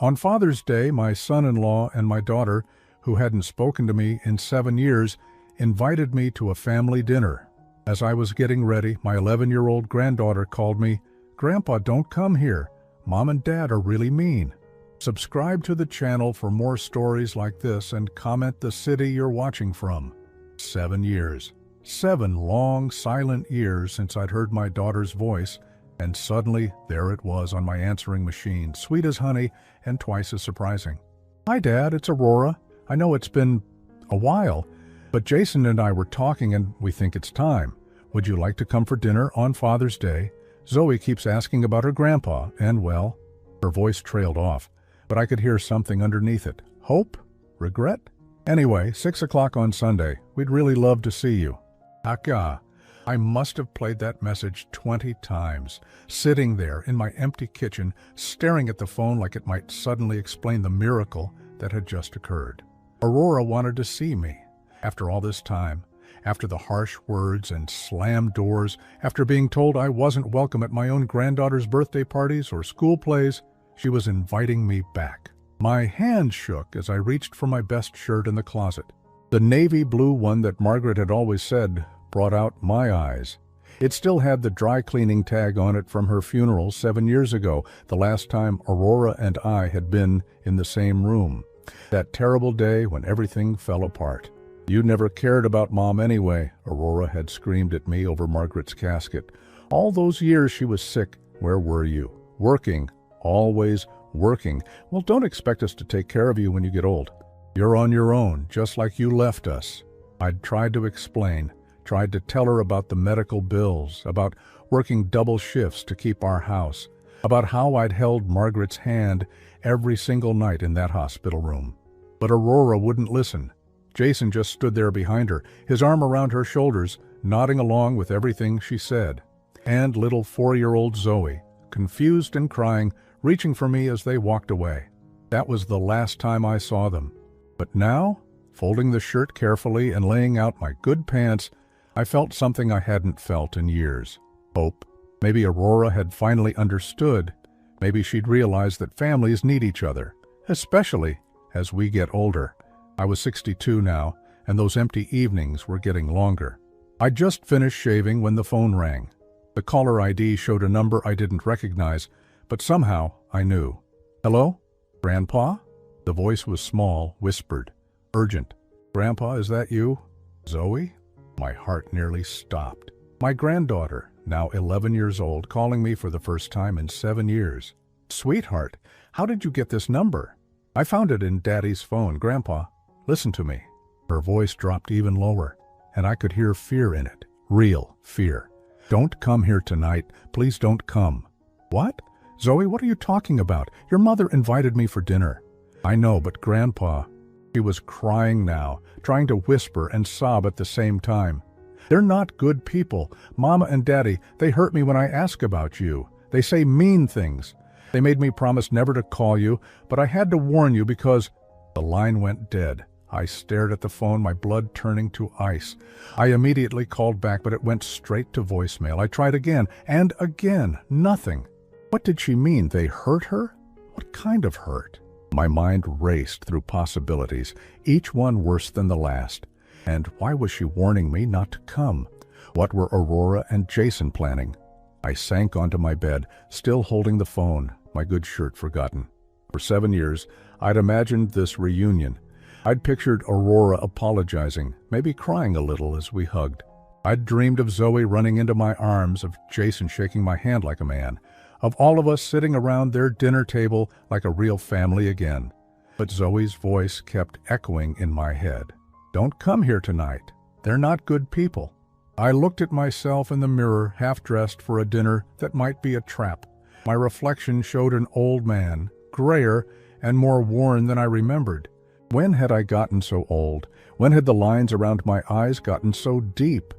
On Father's Day, my son-in-law and my daughter, who hadn't spoken to me in 7 years, invited me to a family dinner. As I was getting ready, my 11-year-old granddaughter called me, "Grandpa, don't come here. Mom and Dad are really mean." Subscribe to the channel for more stories like this and comment the city you're watching from. 7 years. 7 long, silent years since I'd heard my daughter's voice, and suddenly there it was on my answering machine, sweet as honey and twice as surprising. "Hi, Dad, it's Aurora. I know it's been a while, but Jason and I were talking and we think it's time. Would you like to come for dinner on Father's Day? Zoe keeps asking about her grandpa, and well..." Her voice trailed off, but I could hear something underneath it. Hope? Regret? "Anyway, 6 o'clock on Sunday. We'd really love to see you." Aka. I must have played that message 20 times, sitting there in my empty kitchen, staring at the phone like it might suddenly explain the miracle that had just occurred. Aurora wanted to see me. After all this time, after the harsh words and slammed doors, after being told I wasn't welcome at my own granddaughter's birthday parties or school plays, she was inviting me back. My hand shook as I reached for my best shirt in the closet. The navy blue one that Margaret had always said brought out my eyes. It still had the dry cleaning tag on it from her funeral 7 years ago, the last time Aurora and I had been in the same room. That terrible day when everything fell apart. "You never cared about Mom anyway," Aurora had screamed at me over Margaret's casket. "All those years she was sick, where were you? Working, always working. Well, don't expect us to take care of you when you get old. You're on your own, just like you left us." I'd tried to explain, tried to tell her about the medical bills, about working double shifts to keep our house, about how I'd held Margaret's hand every single night in that hospital room. But Aurora wouldn't listen. Jason just stood there behind her, his arm around her shoulders, nodding along with everything she said. And little 4-year-old Zoe, confused and crying, reaching for me as they walked away. That was the last time I saw them. But now, folding the shirt carefully and laying out my good pants, I felt something I hadn't felt in years. Hope. Maybe Aurora had finally understood. Maybe she'd realized that families need each other, especially as we get older. I was 62 now, and those empty evenings were getting longer. I'd just finished shaving when the phone rang. The caller ID showed a number I didn't recognize, but somehow I knew. "Hello? Grandpa?" The voice was small, whispered, urgent. "Grandpa, is that you? Zoe?" My heart nearly stopped. My granddaughter, now 11 years old, calling me for the first time in 7 years. "Sweetheart, how did you get this number?" "I found it in Daddy's phone, Grandpa. Listen to me." Her voice dropped even lower, and I could hear fear in it. Real fear. "Don't come here tonight. Please don't come." "What? Zoe, what are you talking about? Your mother invited me for dinner." "I know, but Grandpa..." She was crying now, trying to whisper and sob at the same time. "They're not good people. Mama and Daddy, they hurt me when I ask about you. They say mean things. They made me promise never to call you, but I had to warn you because..." The line went dead. I stared at the phone, my blood turning to ice. I immediately called back, but it went straight to voicemail. I tried again, and again. Nothing. What did she mean? They hurt her? What kind of hurt? My mind raced through possibilities, each one worse than the last. And why was she warning me not to come? What were Aurora and Jason planning? I sank onto my bed, still holding the phone, my good shirt forgotten. For 7 years, I'd imagined this reunion. I'd pictured Aurora apologizing, maybe crying a little as we hugged. I'd dreamed of Zoe running into my arms, of Jason shaking my hand like a man, of all of us sitting around their dinner table like a real family again. But Zoe's voice kept echoing in my head. "Don't come here tonight. They're not good people." I looked at myself in the mirror, half-dressed for a dinner that might be a trap. My reflection showed an old man, grayer and more worn than I remembered. When had I gotten so old? When had the lines around my eyes gotten so deep?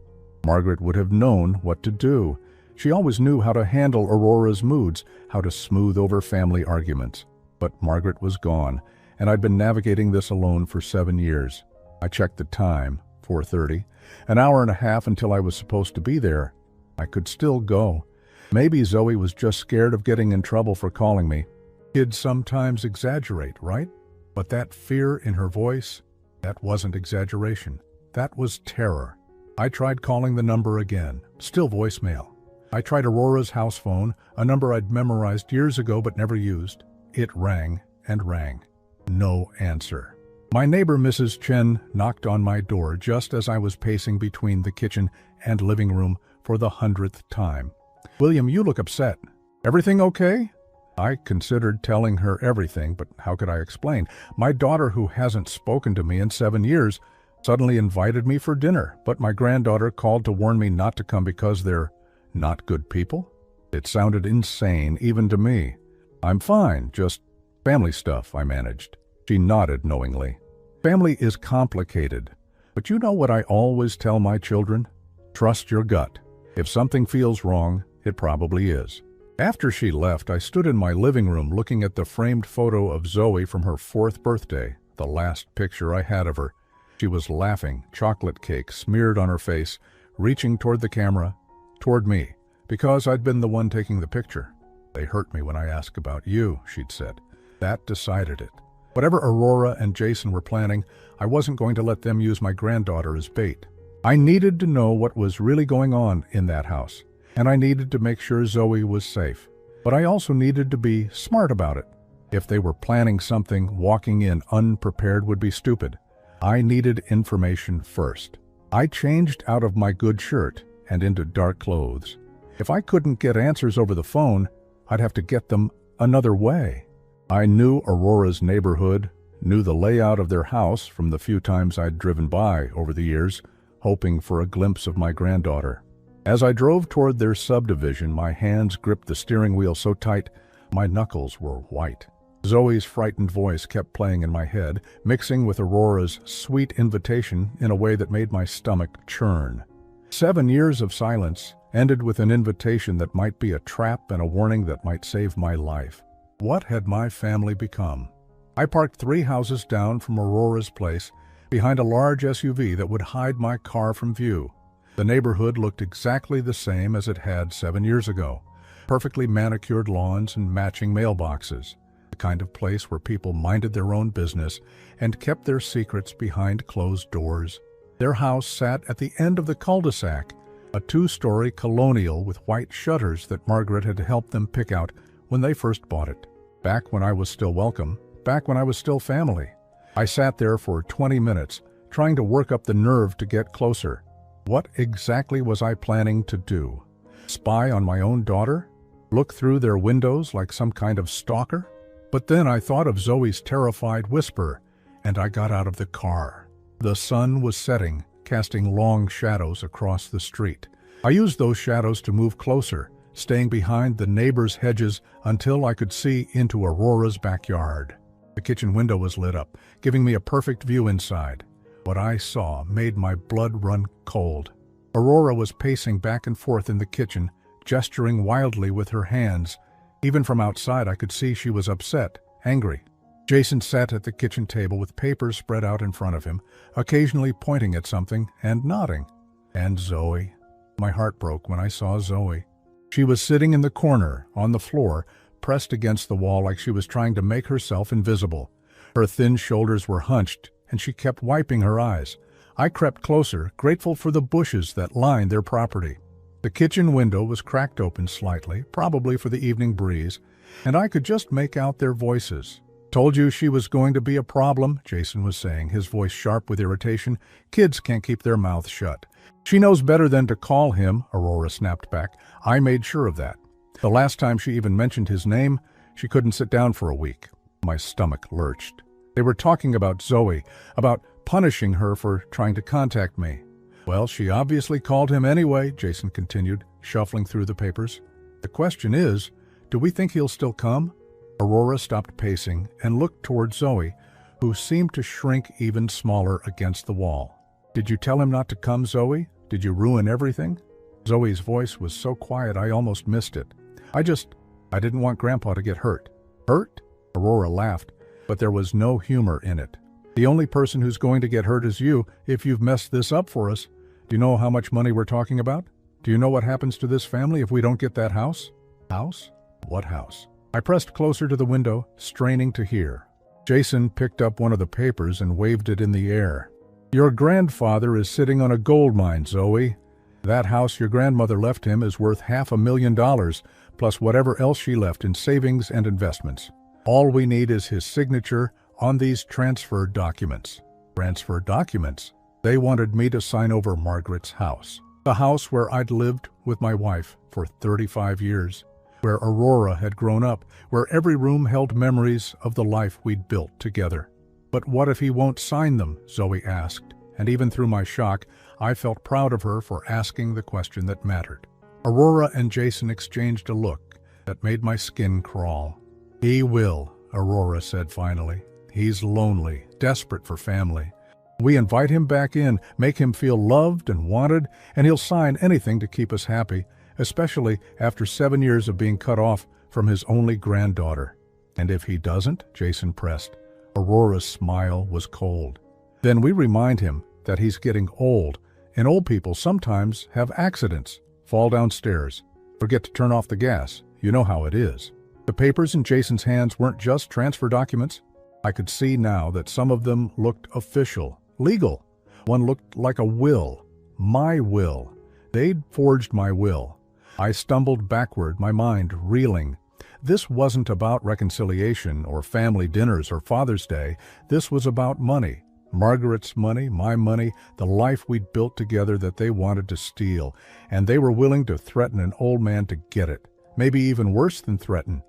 Margaret would have known what to do. She always knew how to handle Aurora's moods, how to smooth over family arguments. But Margaret was gone, and I'd been navigating this alone for 7 years. I checked the time, 4:30, an hour and a half until I was supposed to be there. I could still go. Maybe Zoe was just scared of getting in trouble for calling me. Kids sometimes exaggerate, right? But that fear in her voice, that wasn't exaggeration. That was terror. I tried calling the number again. Still voicemail. I tried Aurora's house phone, a number I'd memorized years ago but never used. It rang and rang. No answer. My neighbor, Mrs. Chen, knocked on my door just as I was pacing between the kitchen and living room for the 100th time. "William, you look upset. Everything okay?" I considered telling her everything, but how could I explain? My daughter, who hasn't spoken to me in 7 years, suddenly invited me for dinner, but my granddaughter called to warn me not to come because they're not good people? It sounded insane, even to me. "I'm fine, just family stuff," I managed. She nodded knowingly. Family is complicated, but you know what I always tell my children? Trust your gut. If something feels wrong, it probably is. After she left, I stood in my living room looking at the framed photo of Zoe from her 4th birthday, the last picture I had of her. She was laughing, chocolate cake smeared on her face, reaching toward the camera, toward me, because I'd been the one taking the picture. "They hurt me when I ask about you," she'd said. That decided it. Whatever Aurora and Jason were planning, I wasn't going to let them use my granddaughter as bait. I needed to know what was really going on in that house, and I needed to make sure Zoe was safe. But I also needed to be smart about it. If they were planning something, walking in unprepared would be stupid. I needed information first. I changed out of my good shirt and into dark clothes. If I couldn't get answers over the phone, I'd have to get them another way. I knew Aurora's neighborhood, knew the layout of their house from the few times I'd driven by over the years, hoping for a glimpse of my granddaughter. As I drove toward their subdivision, my hands gripped the steering wheel so tight, my knuckles were white. Zoe's frightened voice kept playing in my head, mixing with Aurora's sweet invitation in a way that made my stomach churn. 7 years of silence ended with an invitation that might be a trap and a warning that might save my life. What had my family become? I parked 3 houses down from Aurora's place, behind a large SUV that would hide my car from view. The neighborhood looked exactly the same as it had 7 years ago. Perfectly manicured lawns and matching mailboxes. The kind of place where people minded their own business and kept their secrets behind closed doors. Their house sat at the end of the cul-de-sac, a 2-story colonial with white shutters that Margaret had helped them pick out when they first bought it. Back when I was still welcome, back when I was still family. I sat there for 20 minutes, trying to work up the nerve to get closer. What exactly was I planning to do? Spy on my own daughter? Look through their windows like some kind of stalker? But then I thought of Zoe's terrified whisper, and I got out of the car. The sun was setting, casting long shadows across the street. I used those shadows to move closer, staying behind the neighbors' hedges until I could see into Aurora's backyard. The kitchen window was lit up, giving me a perfect view inside. What I saw made my blood run cold. Aurora was pacing back and forth in the kitchen, gesturing wildly with her hands. Even from outside, I could see she was upset, angry. Jason sat at the kitchen table with papers spread out in front of him, occasionally pointing at something and nodding. And Zoe. My heart broke when I saw Zoe. She was sitting in the corner, on the floor, pressed against the wall like she was trying to make herself invisible. Her thin shoulders were hunched, and she kept wiping her eyes. I crept closer, grateful for the bushes that lined their property. The kitchen window was cracked open slightly, probably for the evening breeze, and I could just make out their voices. "Told you she was going to be a problem," Jason was saying, his voice sharp with irritation. "Kids can't keep their mouths shut." "She knows better than to call him," Aurora snapped back. "I made sure of that. The last time she even mentioned his name, she couldn't sit down for a week." My stomach lurched. They were talking about Zoe, about punishing her for trying to contact me. "Well, she obviously called him anyway," Jason continued, shuffling through the papers. "The question is, do we think he'll still come?" Aurora stopped pacing and looked toward Zoe, who seemed to shrink even smaller against the wall. "Did you tell him not to come, Zoe? Did you ruin everything?" Zoe's voice was so quiet I almost missed it. I didn't want Grandpa to get hurt." "Hurt?" Aurora laughed, but there was no humor in it. "The only person who's going to get hurt is you if you've messed this up for us. Do you know how much money we're talking about? Do you know what happens to this family if we don't get that house?" "House? What house?" I pressed closer to the window, straining to hear. Jason picked up one of the papers and waved it in the air. "Your grandfather is sitting on a gold mine, Zoe. That house your grandmother left him is worth $500,000, plus whatever else she left in savings and investments. All we need is his signature on these transfer documents." Transfer documents? They wanted me to sign over Margaret's house. The house where I'd lived with my wife for 35 years. Where Aurora had grown up, where every room held memories of the life we'd built together. "But what if he won't sign them?" Zoe asked, and even through my shock, I felt proud of her for asking the question that mattered. Aurora and Jason exchanged a look that made my skin crawl. "He will," Aurora said finally. "He's lonely, desperate for family. We invite him back in, make him feel loved and wanted, and he'll sign anything to keep us happy, especially after 7 years of being cut off from his only granddaughter." "And if he doesn't?" Jason pressed. Aurora's smile was cold. "Then we remind him that he's getting old, and old people sometimes have accidents, fall downstairs, forget to turn off the gas. You know how it is." The papers in Jason's hands weren't just transfer documents. I could see now that some of them looked official, legal. One looked like a will. My will. They'd forged my will. I stumbled backward, my mind reeling. This wasn't about reconciliation or family dinners or Father's Day. This was about money. Margaret's money, my money, the life we'd built together that they wanted to steal. And they were willing to threaten an old man to get it. Maybe even worse than threaten.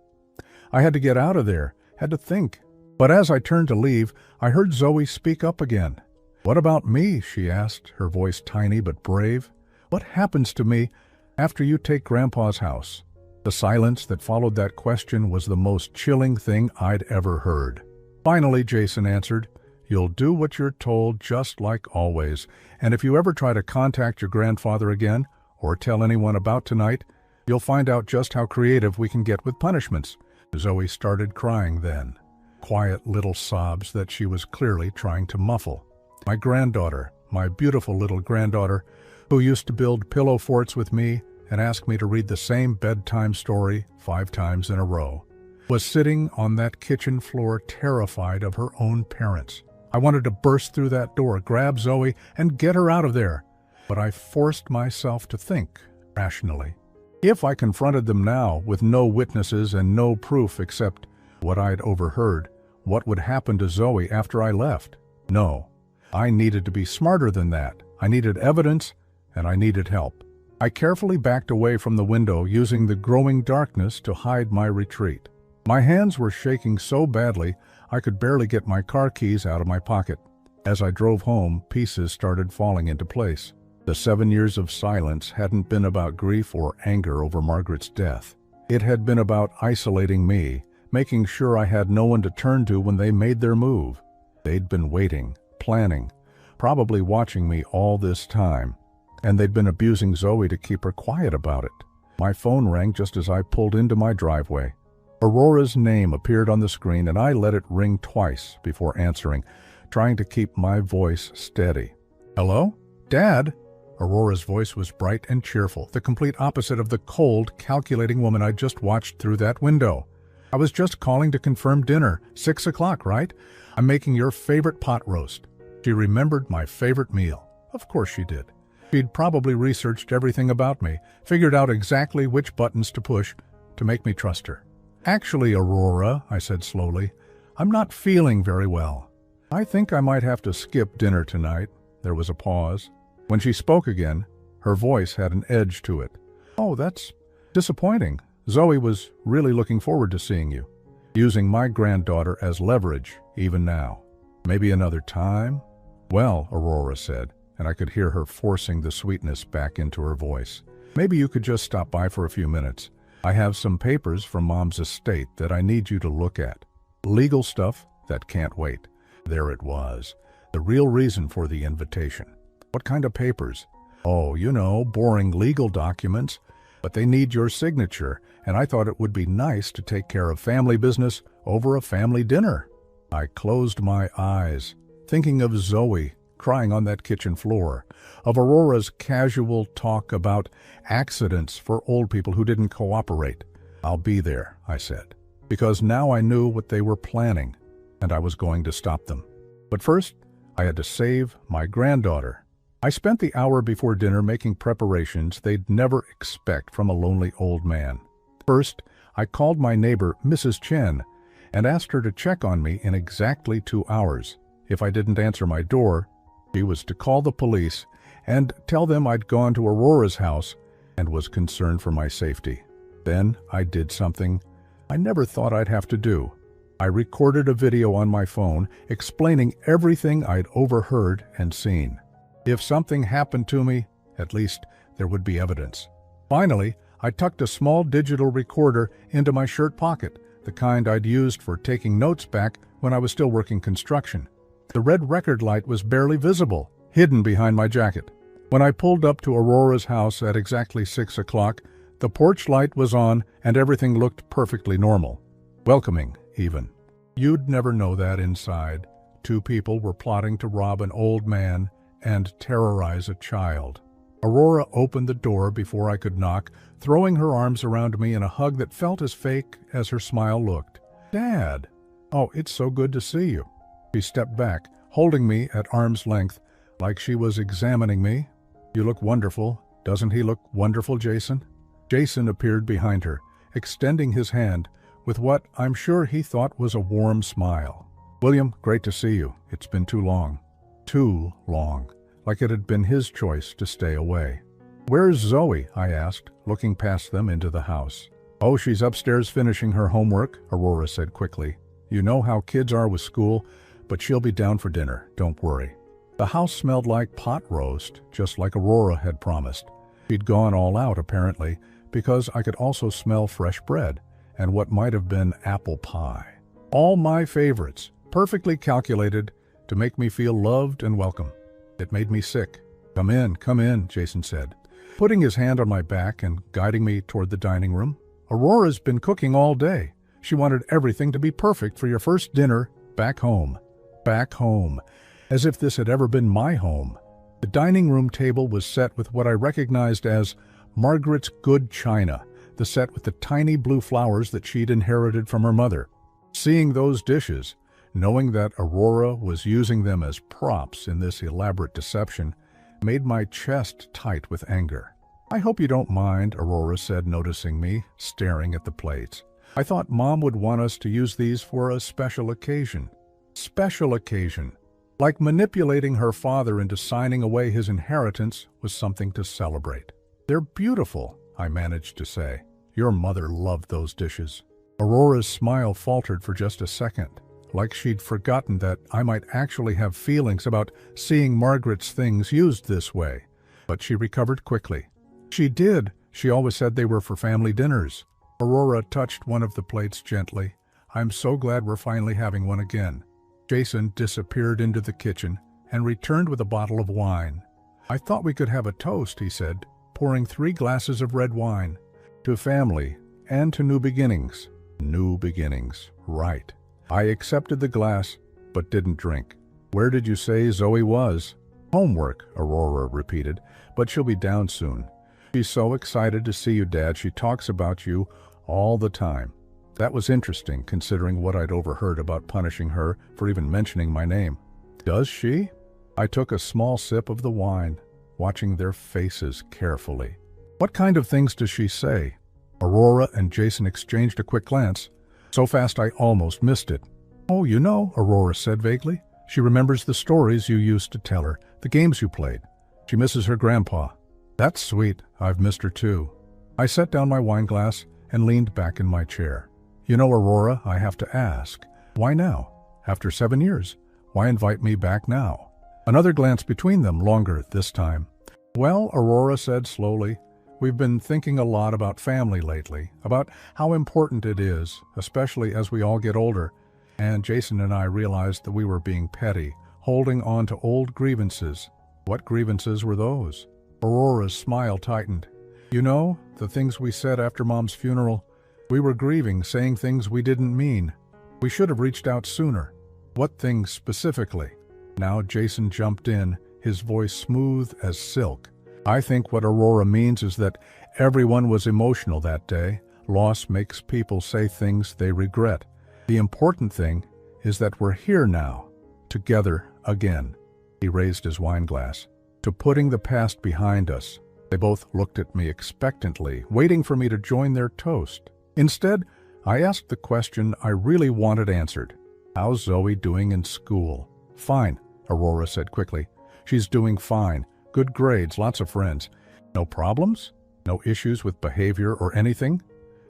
I had to get out of there, had to think. But as I turned to leave, I heard Zoe speak up again. "What about me?" she asked, her voice tiny but brave. "What happens to me after you take Grandpa's house?" The silence that followed that question was the most chilling thing I'd ever heard. Finally, Jason answered, "You'll do what you're told just like always, and if you ever try to contact your grandfather again, or tell anyone about tonight, you'll find out just how creative we can get with punishments." Zoe started crying then. Quiet little sobs that she was clearly trying to muffle. My granddaughter, my beautiful little granddaughter, who used to build pillow forts with me and ask me to read the same bedtime story 5 times in a row, was sitting on that kitchen floor terrified of her own parents. I wanted to burst through that door, grab Zoe, and get her out of there. But I forced myself to think rationally. If I confronted them now with no witnesses and no proof except what I'd overheard, what would happen to Zoe after I left? No. I needed to be smarter than that. I needed evidence, and I needed help. I carefully backed away from the window, using the growing darkness to hide my retreat. My hands were shaking so badly I could barely get my car keys out of my pocket. As I drove home, pieces started falling into place. The 7 years of silence hadn't been about grief or anger over Margaret's death. It had been about isolating me, making sure I had no one to turn to when they made their move. They'd been waiting, planning, probably watching me all this time. And they'd been abusing Zoe to keep her quiet about it. My phone rang just as I pulled into my driveway. Aurora's name appeared on the screen, and I let it ring twice before answering, trying to keep my voice steady. "Hello? Dad?" Aurora's voice was bright and cheerful, the complete opposite of the cold, calculating woman I'd just watched through that window. "I was just calling to confirm dinner. 6 o'clock, right? I'm making your favorite pot roast." She remembered my favorite meal. Of course she did. She'd probably researched everything about me, figured out exactly which buttons to push to make me trust her. "Actually, Aurora," I said slowly, "I'm not feeling very well. I think I might have to skip dinner tonight." There was a pause. When she spoke again, her voice had an edge to it. "Oh, that's disappointing. Zoe was really looking forward to seeing you." Using my granddaughter as leverage, even now. "Maybe another time?" "Well," Aurora said, and I could hear her forcing the sweetness back into her voice. "Maybe you could just stop by for a few minutes. I have some papers from Mom's estate that I need you to look at. Legal stuff that can't wait." There it was, the real reason for the invitation. "What kind of papers?" "Oh, you know, boring legal documents. But they need your signature, and I thought it would be nice to take care of family business over a family dinner." I closed my eyes, thinking of Zoe crying on that kitchen floor, of Aurora's casual talk about accidents for old people who didn't cooperate. "I'll be there," I said. because now I knew what they were planning, and I was going to stop them. But first, I had to save my granddaughter. I spent the hour before dinner making preparations they'd never expect from a lonely old man. First, I called my neighbor, Mrs. Chen, and asked her to check on me in exactly 2 hours. If I didn't answer my door, she was to call the police and tell them I'd gone to Aurora's house and was concerned for my safety. Then I did something I never thought I'd have to do. I recorded a video on my phone explaining everything I'd overheard and seen. If something happened to me, at least there would be evidence. Finally, I tucked a small digital recorder into my shirt pocket, the kind I'd used for taking notes back when I was still working construction. The red record light was barely visible, hidden behind my jacket. When I pulled up to Aurora's house at exactly 6 o'clock, the porch light was on and everything looked perfectly normal. Welcoming, even. You'd never know that inside. 2 people were plotting to rob an old man and terrorize a child. Aurora opened the door before I could knock, throwing her arms around me in a hug that felt as fake as her smile looked. "Dad! Oh, it's so good to see you." She stepped back, holding me at arm's length, like she was examining me. "You look wonderful. Doesn't he look wonderful, Jason?" Jason appeared behind her, extending his hand with what I'm sure he thought was a warm smile. "William, great to see you. It's been too long." Too long, like it had been his choice to stay away. "Where's Zoe?" I asked, looking past them into the house. "Oh, she's upstairs finishing her homework," Aurora said quickly. "You know how kids are with school, but she'll be down for dinner, don't worry." The house smelled like pot roast, just like Aurora had promised. She'd gone all out, apparently, because I could also smell fresh bread and what might have been apple pie. All my favorites, perfectly calculated to make me feel loved and welcome. It made me sick. Come in," Jason said, putting his hand on my back and guiding me toward the dining room. "Aurora's been cooking all day. She wanted everything to be perfect for your first dinner back home." Back home. As if this had ever been my home. The dining room table was set with what I recognized as Margaret's good china, the set with the tiny blue flowers that she'd inherited from her mother. Seeing those dishes, knowing that Aurora was using them as props in this elaborate deception, made my chest tight with anger. "I hope you don't mind," Aurora said, noticing me, staring at the plates. "I thought Mom would want us to use these for a special occasion." Special occasion. Like manipulating her father into signing away his inheritance was something to celebrate. "They're beautiful," I managed to say. "Your mother loved those dishes." Aurora's smile faltered for just a second, like she'd forgotten that I might actually have feelings about seeing Margaret's things used this way. But she recovered quickly. "She did. She always said they were for family dinners." Aurora touched one of the plates gently. "I'm so glad we're finally having one again." Jason disappeared into the kitchen and returned with a bottle of wine. "I thought we could have a toast," he said, pouring 3 glasses of red wine. "To family and to new beginnings." New beginnings, right. I accepted the glass, but didn't drink. "Where did you say Zoe was?" "Homework," Aurora repeated, "but she'll be down soon. She's so excited to see you, Dad. She talks about you all the time." That was interesting, considering what I'd overheard about punishing her for even mentioning my name. "Does she?" I took a small sip of the wine, watching their faces carefully. "What kind of things does she say?" Aurora and Jason exchanged a quick glance, so fast I almost missed it. "Oh, you know," Aurora said vaguely. "She remembers the stories you used to tell her, the games you played. She misses her grandpa." "That's sweet. I've missed her too." I set down my wine glass and leaned back in my chair. "You know, Aurora, I have to ask, why now? After 7 years, why invite me back now?" Another glance between them, longer this time. "Well," Aurora said slowly, "we've been thinking a lot about family lately, about how important it is, especially as we all get older." And Jason and I realized that we were being petty, holding on to old grievances. What grievances were those? Aurora's smile tightened. "You know, the things we said after Mom's funeral. We were grieving, saying things we didn't mean. We should have reached out sooner." "What things specifically?" Now Jason jumped in, his voice smooth as silk. "I think what Aurora means is that everyone was emotional that day. Loss makes people say things they regret. The important thing is that we're here now, together again." He raised his wine glass. "To putting the past behind us." They both looked at me expectantly, waiting for me to join their toast. Instead, I asked the question I really wanted answered. "How's Zoe doing in school?" "Fine," Aurora said quickly. "She's doing fine. Good grades, lots of friends." "No problems? No issues with behavior or anything?"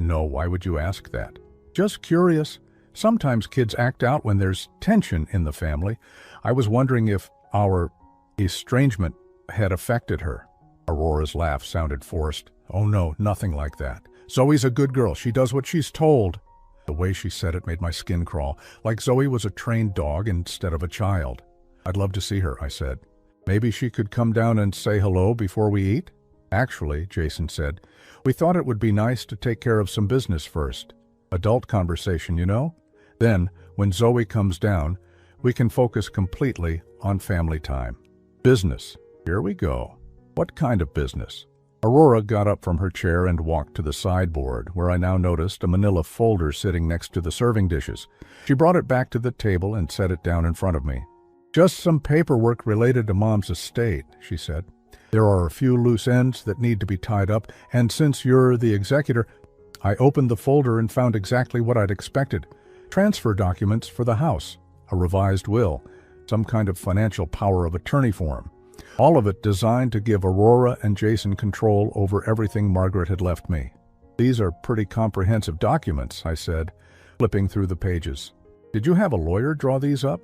"No, why would you ask that?" "Just curious. Sometimes kids act out when there's tension in the family. I was wondering if our estrangement had affected her." Aurora's laugh sounded forced. "Oh no, nothing like that. Zoe's a good girl. She does what she's told." The way she said it made my skin crawl, like Zoe was a trained dog instead of a child. "I'd love to see her," I said. "Maybe she could come down and say hello before we eat?" "Actually," Jason said, "we thought it would be nice to take care of some business first. Adult conversation, you know? Then, when Zoe comes down, we can focus completely on family time." "Business. Here we go. What kind of business?" Aurora got up from her chair and walked to the sideboard, where I now noticed a manila folder sitting next to the serving dishes. She brought it back to the table and set it down in front of me. "Just some paperwork related to Mom's estate," she said. "There are a few loose ends that need to be tied up, and since you're the executor—" I opened the folder and found exactly what I'd expected. Transfer documents for the house, a revised will, some kind of financial power of attorney form. All of it designed to give Aurora and Jason control over everything Margaret had left me. "These are pretty comprehensive documents," I said, flipping through the pages. "Did you have a lawyer draw these up?"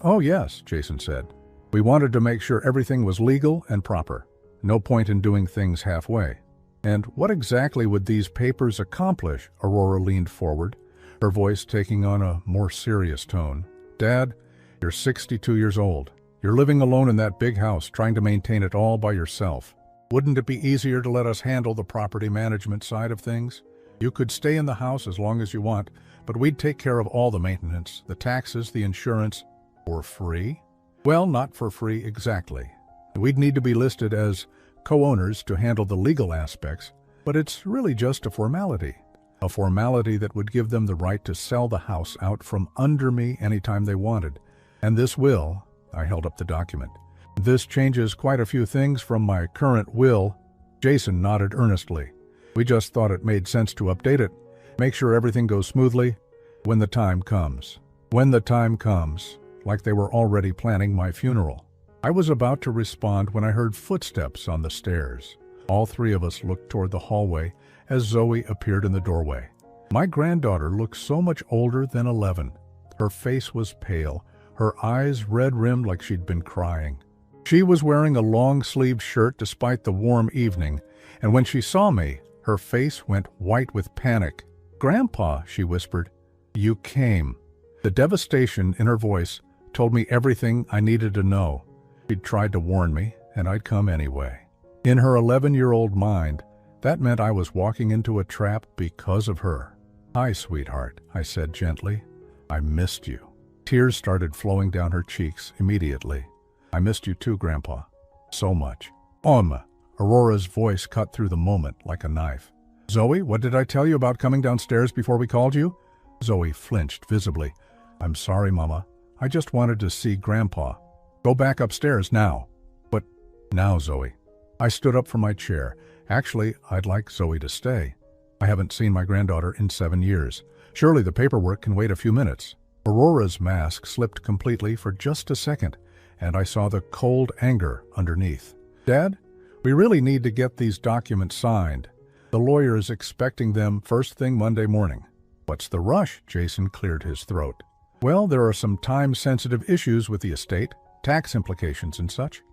"Oh yes," Jason said. "We wanted to make sure everything was legal and proper. No point in doing things halfway." "And what exactly would these papers accomplish?" Aurora leaned forward, her voice taking on a more serious tone. "Dad, you're 62 years old. You're living alone in that big house, trying to maintain it all by yourself. Wouldn't it be easier to let us handle the property management side of things? You could stay in the house as long as you want, but we'd take care of all the maintenance, the taxes, the insurance." "For free?" "Well, not for free exactly. We'd need to be listed as co-owners to handle the legal aspects, but it's really just a formality. A formality that would give them the right to sell the house out from under me anytime they wanted. And this will," I held up the document, "this changes quite a few things from my current will." Jason nodded earnestly. "We just thought it made sense to update it, make sure everything goes smoothly when the time comes." When the time comes, like they were already planning my funeral. I was about to respond when I heard footsteps on the stairs. All three of us looked toward the hallway as Zoe appeared in the doorway. My granddaughter looked so much older than 11. Her face was pale, her eyes red-rimmed like she'd been crying. She was wearing a long-sleeved shirt despite the warm evening, and when she saw me, her face went white with panic. "Grandpa," she whispered, "you came." The devastation in her voice told me everything I needed to know. She'd tried to warn me, and I'd come anyway. In her 11-year-old mind, that meant I was walking into a trap because of her. "Hi, sweetheart," I said gently. "I missed you." Tears started flowing down her cheeks immediately. "I missed you too, Grandpa. So much." Aurora's voice cut through the moment like a knife. "Zoe, what did I tell you about coming downstairs before we called you?" Zoe flinched visibly. "I'm sorry, Mama. I just wanted to see Grandpa. Go back upstairs now." "But now, Zoe." I stood up from my chair. Actually, I'd like Zoe to stay. I haven't seen my granddaughter in 7 years. Surely the paperwork can wait a few minutes. Aurora's mask slipped completely for just a second, and I saw the cold anger underneath. "Dad, we really need to get these documents signed. The lawyer is expecting them first thing Monday morning." "What's the rush?" Jason cleared his throat. "Well, there are some time-sensitive issues with the estate, tax implications and such."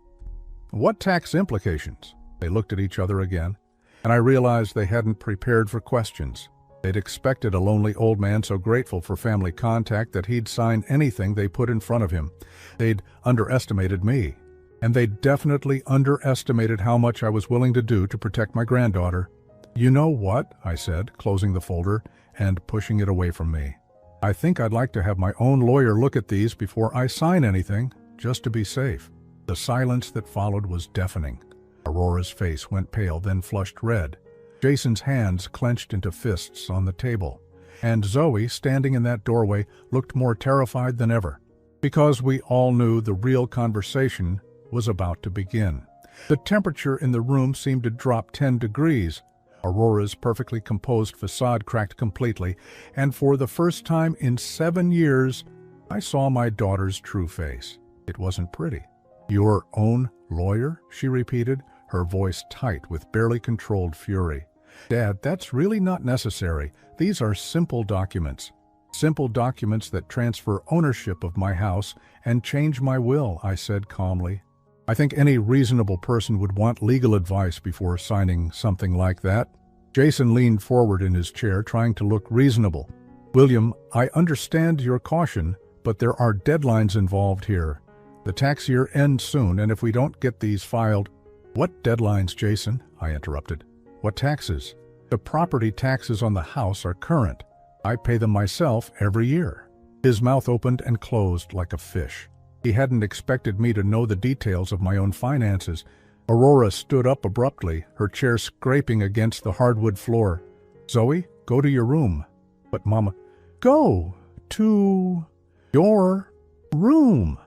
"What tax implications?" They looked at each other again, and I realized they hadn't prepared for questions. They'd expected a lonely old man so grateful for family contact that he'd sign anything they put in front of him. They'd underestimated me, and they'd definitely underestimated how much I was willing to do to protect my granddaughter. "You know what?" I said, closing the folder and pushing it away from me. "I think I'd like to have my own lawyer look at these before I sign anything, just to be safe." The silence that followed was deafening. Aurora's face went pale, then flushed red. Jason's hands clenched into fists on the table, and Zoe, standing in that doorway, looked more terrified than ever, because we all knew the real conversation was about to begin. The temperature in the room seemed to drop 10 degrees. Aurora's perfectly composed facade cracked completely, and for the first time in 7 years, I saw my daughter's true face. It wasn't pretty. "Your own lawyer?" she repeated, her voice tight with barely controlled fury. "Dad, that's really not necessary. These are simple documents. Simple documents that transfer ownership of my house and change my will," I said calmly. "I think any reasonable person would want legal advice before signing something like that." Jason leaned forward in his chair, trying to look reasonable. "William, I understand your caution, but there are deadlines involved here. The tax year ends soon, and if we don't get these filed—" "What deadlines, Jason?" I interrupted. "What taxes?" "The property taxes on the house are current. I pay them myself every year." His mouth opened and closed like a fish. He hadn't expected me to know the details of my own finances. Aurora stood up abruptly, her chair scraping against the hardwood floor. "Zoe, go to your room." "But Mama—" "Go to your room."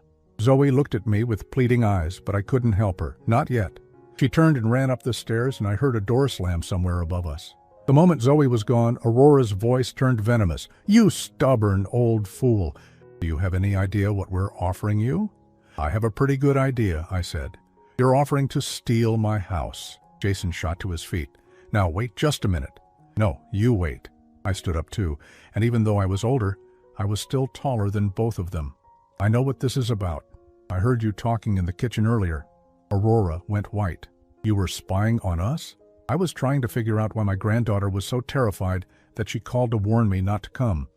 Zoe looked at me with pleading eyes, but I couldn't help her. Not yet. She turned and ran up the stairs, and I heard a door slam somewhere above us. The moment Zoe was gone, Aurora's voice turned venomous. "You stubborn old fool. Do you have any idea what we're offering you?" "I have a pretty good idea," I said. "You're offering to steal my house." Jason shot to his feet. "Now wait just a minute." "No, you wait." I stood up too, and even though I was older, I was still taller than both of them. "I know what this is about. I heard you talking in the kitchen earlier." Aurora went white. "You were spying on us?" I was trying to figure out why my granddaughter was so terrified that she called to warn me not to come.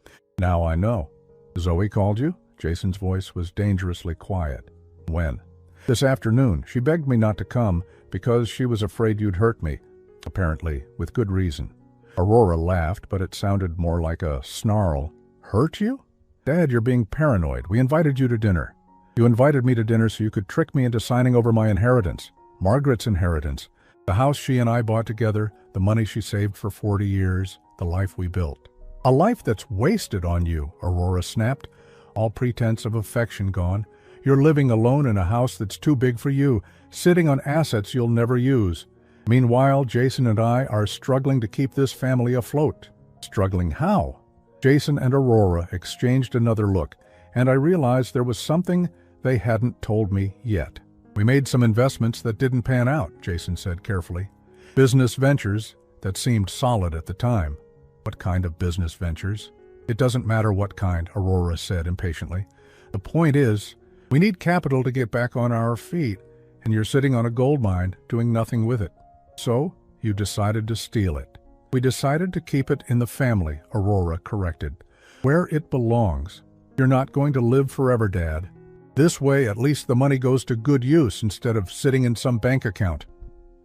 "Now I know." "Zoe called you?" Jason's voice was dangerously quiet. "When?" "This afternoon. She begged me not to come because she was afraid you'd hurt me. Apparently, with good reason." Aurora laughed, but it sounded more like a snarl. "Hurt you?" "Dad, you're being paranoid. We invited you to dinner." "You invited me to dinner so you could trick me into signing over my inheritance. Margaret's inheritance. The house she and I bought together, the money she saved for 40 years, the life we built." "A life that's wasted on you," Aurora snapped, all pretense of affection gone. "You're living alone in a house that's too big for you, sitting on assets you'll never use. Meanwhile, Jason and I are struggling to keep this family afloat." "Struggling how?" Jason and Aurora exchanged another look, and I realized there was something they hadn't told me yet. "We made some investments that didn't pan out," Jason said carefully. "Business ventures that seemed solid at the time." "What kind of business ventures?" "It doesn't matter what kind," Aurora said impatiently. "The point is, we need capital to get back on our feet, and you're sitting on a gold mine doing nothing with it. So, you decided to steal it." "We decided to keep it in the family," Aurora corrected. "Where it belongs. You're not going to live forever, Dad. This way, at least the money goes to good use instead of sitting in some bank account."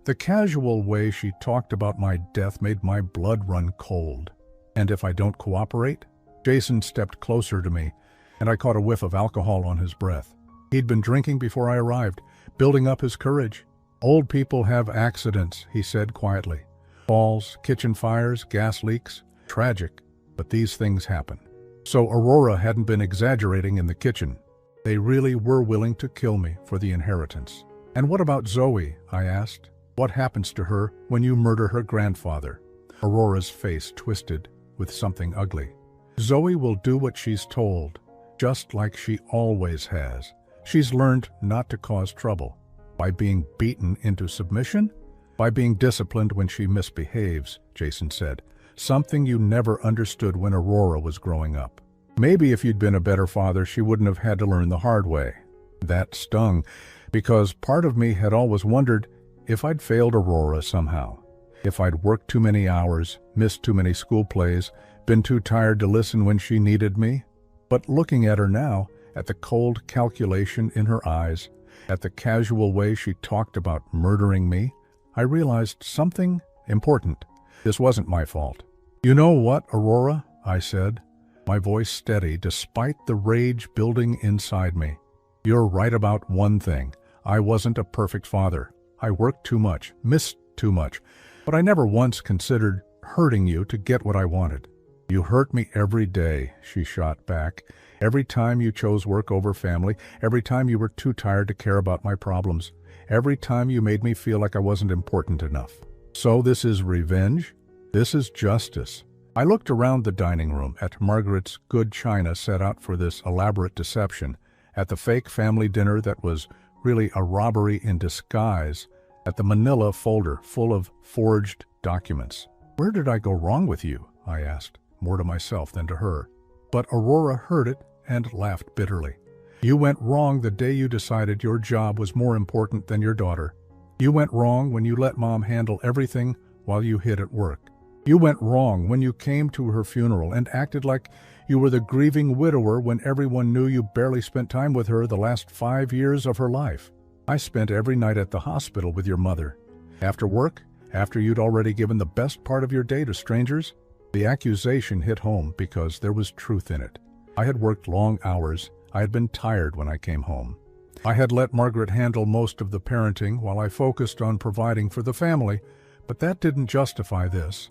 The casual way she talked about my death made my blood run cold. "And if I don't cooperate?" Jason stepped closer to me, and I caught a whiff of alcohol on his breath. He'd been drinking before I arrived, building up his courage. "Old people have accidents," he said quietly. "Falls, kitchen fires, gas leaks. Tragic, but these things happen." So Aurora hadn't been exaggerating in the kitchen. They really were willing to kill me for the inheritance. "And what about Zoe?" I asked. "What happens to her when you murder her grandfather?" Aurora's face twisted with something ugly. "Zoe will do what she's told, just like she always has. She's learned not to cause trouble. By being beaten into submission? By being disciplined when she misbehaves," Jason said. "Something you never understood when Aurora was growing up. Maybe if you'd been a better father, she wouldn't have had to learn the hard way." That stung, because part of me had always wondered if I'd failed Aurora somehow. If I'd worked too many hours, missed too many school plays, been too tired to listen when she needed me. But looking at her now, at the cold calculation in her eyes, at the casual way she talked about murdering me, I realized something important. This wasn't my fault. "You know what, Aurora?" I said, my voice steady despite the rage building inside me. "You're right about one thing. I wasn't a perfect father. I worked too much, missed too much. But I never once considered hurting you to get what I wanted. You hurt me every day, she shot back. Every time you chose work over family, every time you were too tired to care about my problems, every time you made me feel like I wasn't important enough. So this is revenge? This is justice. I looked around the dining room at Margaret's good china set out for this elaborate deception, at the fake family dinner that was really a robbery in disguise, at the manila folder full of forged documents. Where did I go wrong with you? I asked, more to myself than to her. But Aurora heard it and laughed bitterly. You went wrong the day you decided your job was more important than your daughter. You went wrong when you let Mom handle everything while you hid at work. You went wrong when you came to her funeral and acted like you were the grieving widower when everyone knew you barely spent time with her the last 5 years of her life. I spent every night at the hospital with your mother. After work, after you'd already given the best part of your day to strangers, the accusation hit home because there was truth in it. I had worked long hours. I had been tired when I came home. I had let Margaret handle most of the parenting while I focused on providing for the family, but that didn't justify this.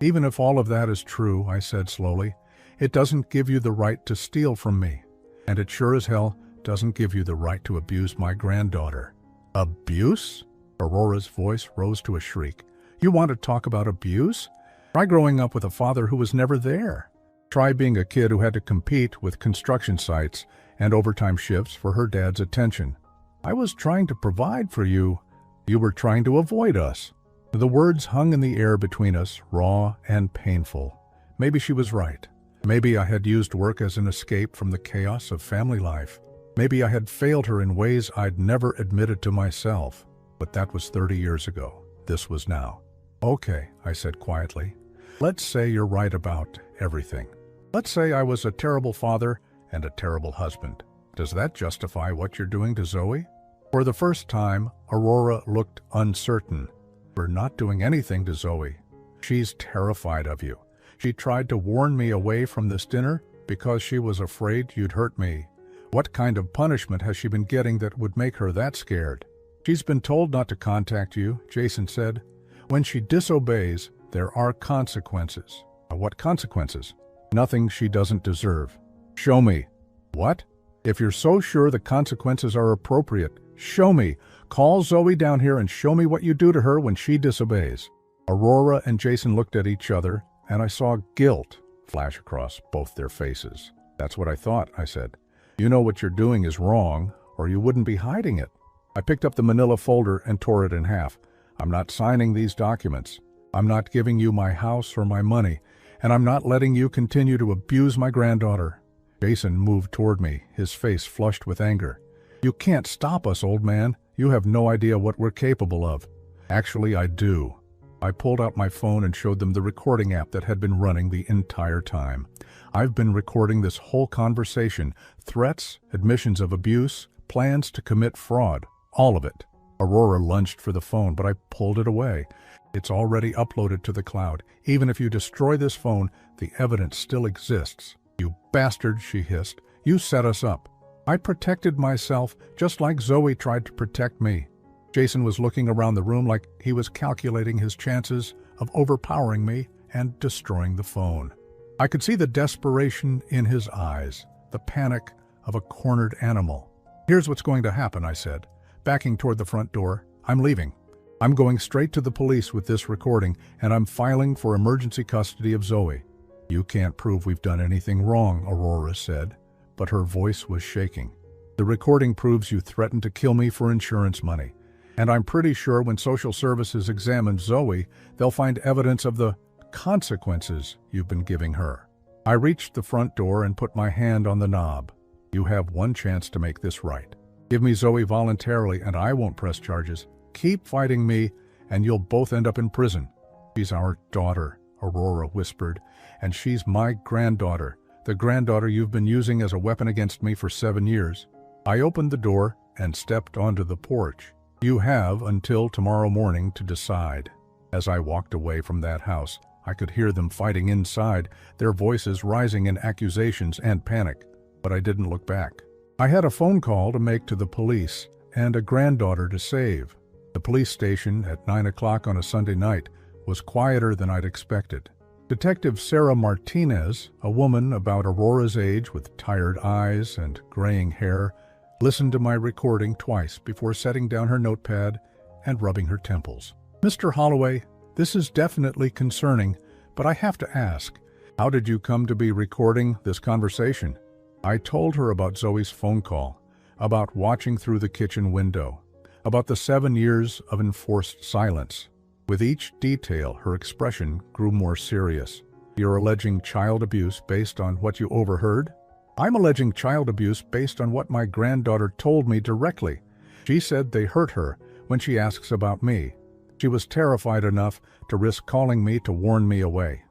Even if all of that is true, I said slowly, it doesn't give you the right to steal from me. And it sure as hell doesn't give you the right to abuse my granddaughter. Abuse? Aurora's voice rose to a shriek. You want to talk about abuse? Try growing up with a father who was never there. Try being a kid who had to compete with construction sites and overtime shifts for her dad's attention. I was trying to provide for you. You were trying to avoid us. The words hung in the air between us, raw and painful. Maybe she was right. Maybe I had used work as an escape from the chaos of family life. Maybe I had failed her in ways I'd never admitted to myself. But that was 30 years ago. This was now. Okay, I said quietly. Let's say you're right about everything. Let's say I was a terrible father and a terrible husband. Does that justify what you're doing to Zoe? For the first time, Aurora looked uncertain. We're not doing anything to Zoe. She's terrified of you. She tried to warn me away from this dinner because she was afraid you'd hurt me. What kind of punishment has she been getting that would make her that scared? She's been told not to contact you, Jason said. When she disobeys, there are consequences. What consequences? Nothing she doesn't deserve. Show me. What? If you're so sure the consequences are appropriate, show me. Call Zoe down here and show me what you do to her when she disobeys. Aurora and Jason looked at each other, and I saw guilt flash across both their faces. That's what I thought, I said. You know what you're doing is wrong, or you wouldn't be hiding it. I picked up the manila folder and tore it in half. I'm not signing these documents. I'm not giving you my house or my money, and I'm not letting you continue to abuse my granddaughter. Jason moved toward me, his face flushed with anger. You can't stop us, old man. You have no idea what we're capable of. Actually, I do. I pulled out my phone and showed them the recording app that had been running the entire time. I've been recording this whole conversation, threats, admissions of abuse, plans to commit fraud, all of it. Aurora lunged for the phone, but I pulled it away. It's already uploaded to the cloud. Even if you destroy this phone, the evidence still exists. You bastard, she hissed. You set us up. I protected myself just like Zoe tried to protect me. Jason was looking around the room like he was calculating his chances of overpowering me and destroying the phone. I could see the desperation in his eyes, the panic of a cornered animal. Here's what's going to happen, I said, backing toward the front door. I'm leaving. I'm going straight to the police with this recording, and I'm filing for emergency custody of Zoe. You can't prove we've done anything wrong, Aurora said, but her voice was shaking. The recording proves you threatened to kill me for insurance money. And I'm pretty sure when social services examine Zoe, they'll find evidence of the consequences you've been giving her. I reached the front door and put my hand on the knob. You have one chance to make this right. Give me Zoe voluntarily and I won't press charges. Keep fighting me and you'll both end up in prison. She's our daughter, Aurora whispered, and she's my granddaughter, the granddaughter you've been using as a weapon against me for 7 years. I opened the door and stepped onto the porch. You have until tomorrow morning to decide. As I walked away from that house, I could hear them fighting inside, their voices rising in accusations and panic, but I didn't look back. I had a phone call to make to the police and a granddaughter to save. The police station at 9 o'clock on a Sunday night was quieter than I'd expected. Detective Sarah Martinez, a woman about Aurora's age with tired eyes and graying hair, listened to my recording twice before setting down her notepad and rubbing her temples. "Mr. Holloway, this is definitely concerning, but I have to ask, how did you come to be recording this conversation?" I told her about Zoe's phone call, about watching through the kitchen window, about the 7 years of enforced silence. With each detail, her expression grew more serious. "You're alleging child abuse based on what you overheard?" "I'm alleging child abuse based on what my granddaughter told me directly. She said they hurt her when she asks about me. She was terrified enough to risk calling me to warn me away."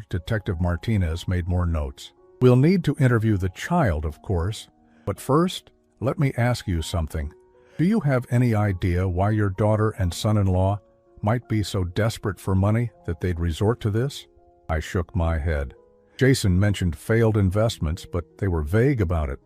Detective Martinez made more notes. "We'll need to interview the child, of course, but first, let me ask you something. Do you have any idea why your daughter and son-in-law might be so desperate for money that they'd resort to this?" I shook my head. "Jason mentioned failed investments, but they were vague about it."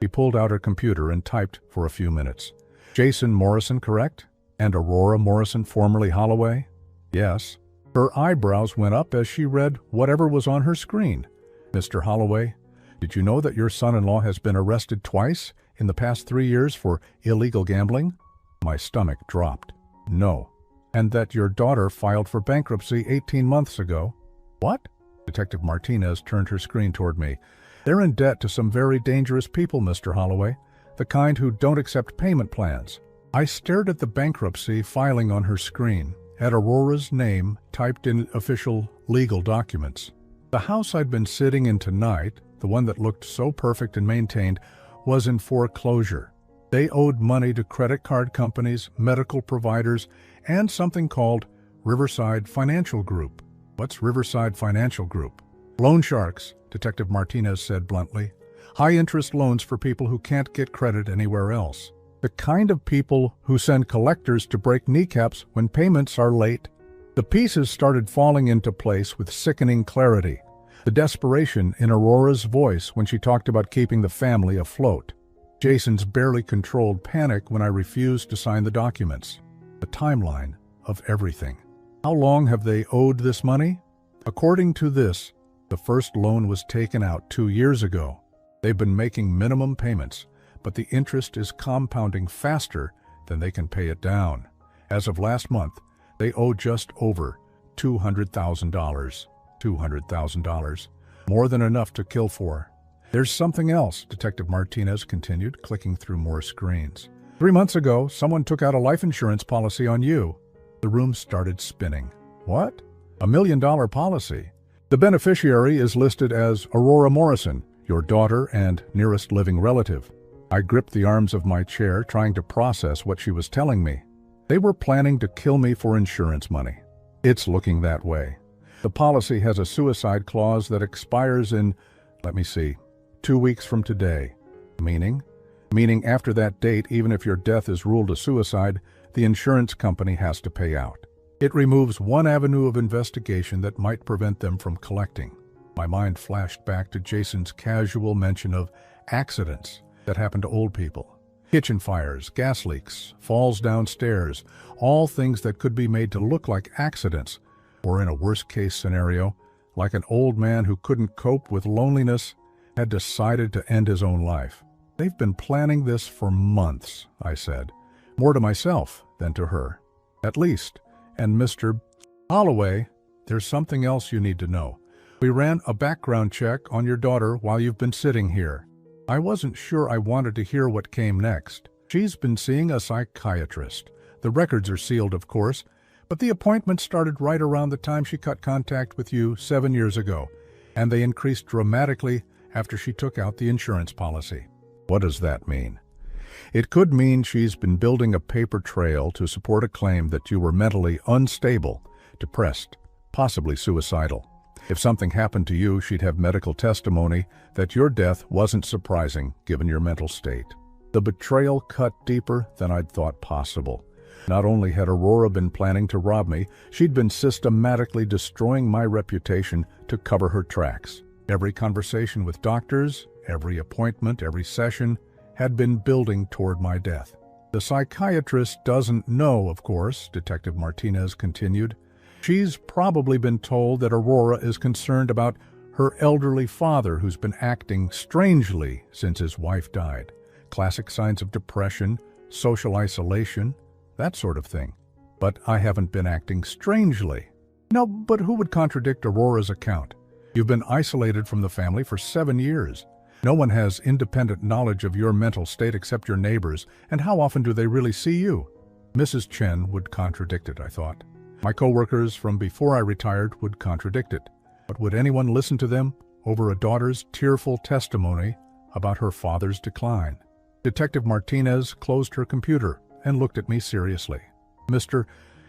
He pulled out her computer and typed for a few minutes. "Jason Morrison, correct? And Aurora Morrison, formerly Holloway?" "Yes." Her eyebrows went up as she read whatever was on her screen. "Mr. Holloway, did you know that your son-in-law has been arrested twice in the past 3 years for illegal gambling?" My stomach dropped. "No." "And that your daughter filed for bankruptcy 18 months ago?" "What?" Detective Martinez turned her screen toward me. "They're in debt to some very dangerous people, Mr. Holloway, the kind who don't accept payment plans." I stared at the bankruptcy filing on her screen, at Aurora's name typed in official legal documents. The house I'd been sitting in tonight, the one that looked so perfect and maintained, was in foreclosure. They owed money to credit card companies, medical providers, and something called Riverside Financial Group. "What's Riverside Financial Group?" "Loan sharks," Detective Martinez said bluntly. "High-interest loans for people who can't get credit anywhere else. The kind of people who send collectors to break kneecaps when payments are late." The pieces started falling into place with sickening clarity. The desperation in Aurora's voice when she talked about keeping the family afloat. Jason's barely controlled panic when I refused to sign the documents. The timeline of everything. How long have they owed this money? According to this, the first loan was taken out 2 years ago. They've been making minimum payments, but the interest is compounding faster than they can pay it down. As of last month, they owe just over $200,000. $200,000. More than enough to kill for. "There's something else," Detective Martinez continued, clicking through more screens. 3 months ago, someone took out a life insurance policy on you." The room started spinning. "What?" "$1 million policy. The beneficiary is listed as Aurora Morrison, your daughter and nearest living relative." I gripped the arms of my chair, trying to process what she was telling me. They were planning to kill me for insurance money. It's looking that way. The policy has a suicide clause that expires in, 2 weeks from today. Meaning? Meaning after that date, even if your death is ruled a suicide, the insurance company has to pay out. It removes one avenue of investigation that might prevent them from collecting. My mind flashed back to Jason's casual mention of accidents that happen to old people. Kitchen fires, gas leaks, falls downstairs, all things that could be made to look like accidents, or in a worst-case scenario, like an old man who couldn't cope with loneliness, had decided to end his own life. "They've been planning this for months," I said, more to myself than to her. "At least. And Mr. Holloway, there's something else you need to know. We ran a background check on your daughter while you've been sitting here. I wasn't sure I wanted to hear what came next. She's been seeing a psychiatrist. The records are sealed, of course, but the appointment started right around the time she cut contact with you 7 years ago, and they increased dramatically after she took out the insurance policy." "What does that mean?" "It could mean she's been building a paper trail to support a claim that you were mentally unstable, depressed, possibly suicidal. If something happened to you, she'd have medical testimony that your death wasn't surprising given your mental state." The betrayal cut deeper than I'd thought possible. Not only had Aurora been planning to rob me, she'd been systematically destroying my reputation to cover her tracks. Every conversation with doctors, every appointment, every session, had been building toward my death. The psychiatrist doesn't know, of course, Detective Martinez continued. She's probably been told that Aurora is concerned about her elderly father who's been acting strangely since his wife died. Classic signs of depression, social isolation, that sort of thing. But I haven't been acting strangely. No, but who would contradict Aurora's account? You've been isolated from the family for 7 years. No one has independent knowledge of your mental state except your neighbors, and how often do they really see you? Mrs. Chen would contradict it, I thought. My coworkers from before I retired would contradict it. But would anyone listen to them over a daughter's tearful testimony about her father's decline? Detective Martinez closed her computer and looked at me seriously. Mr.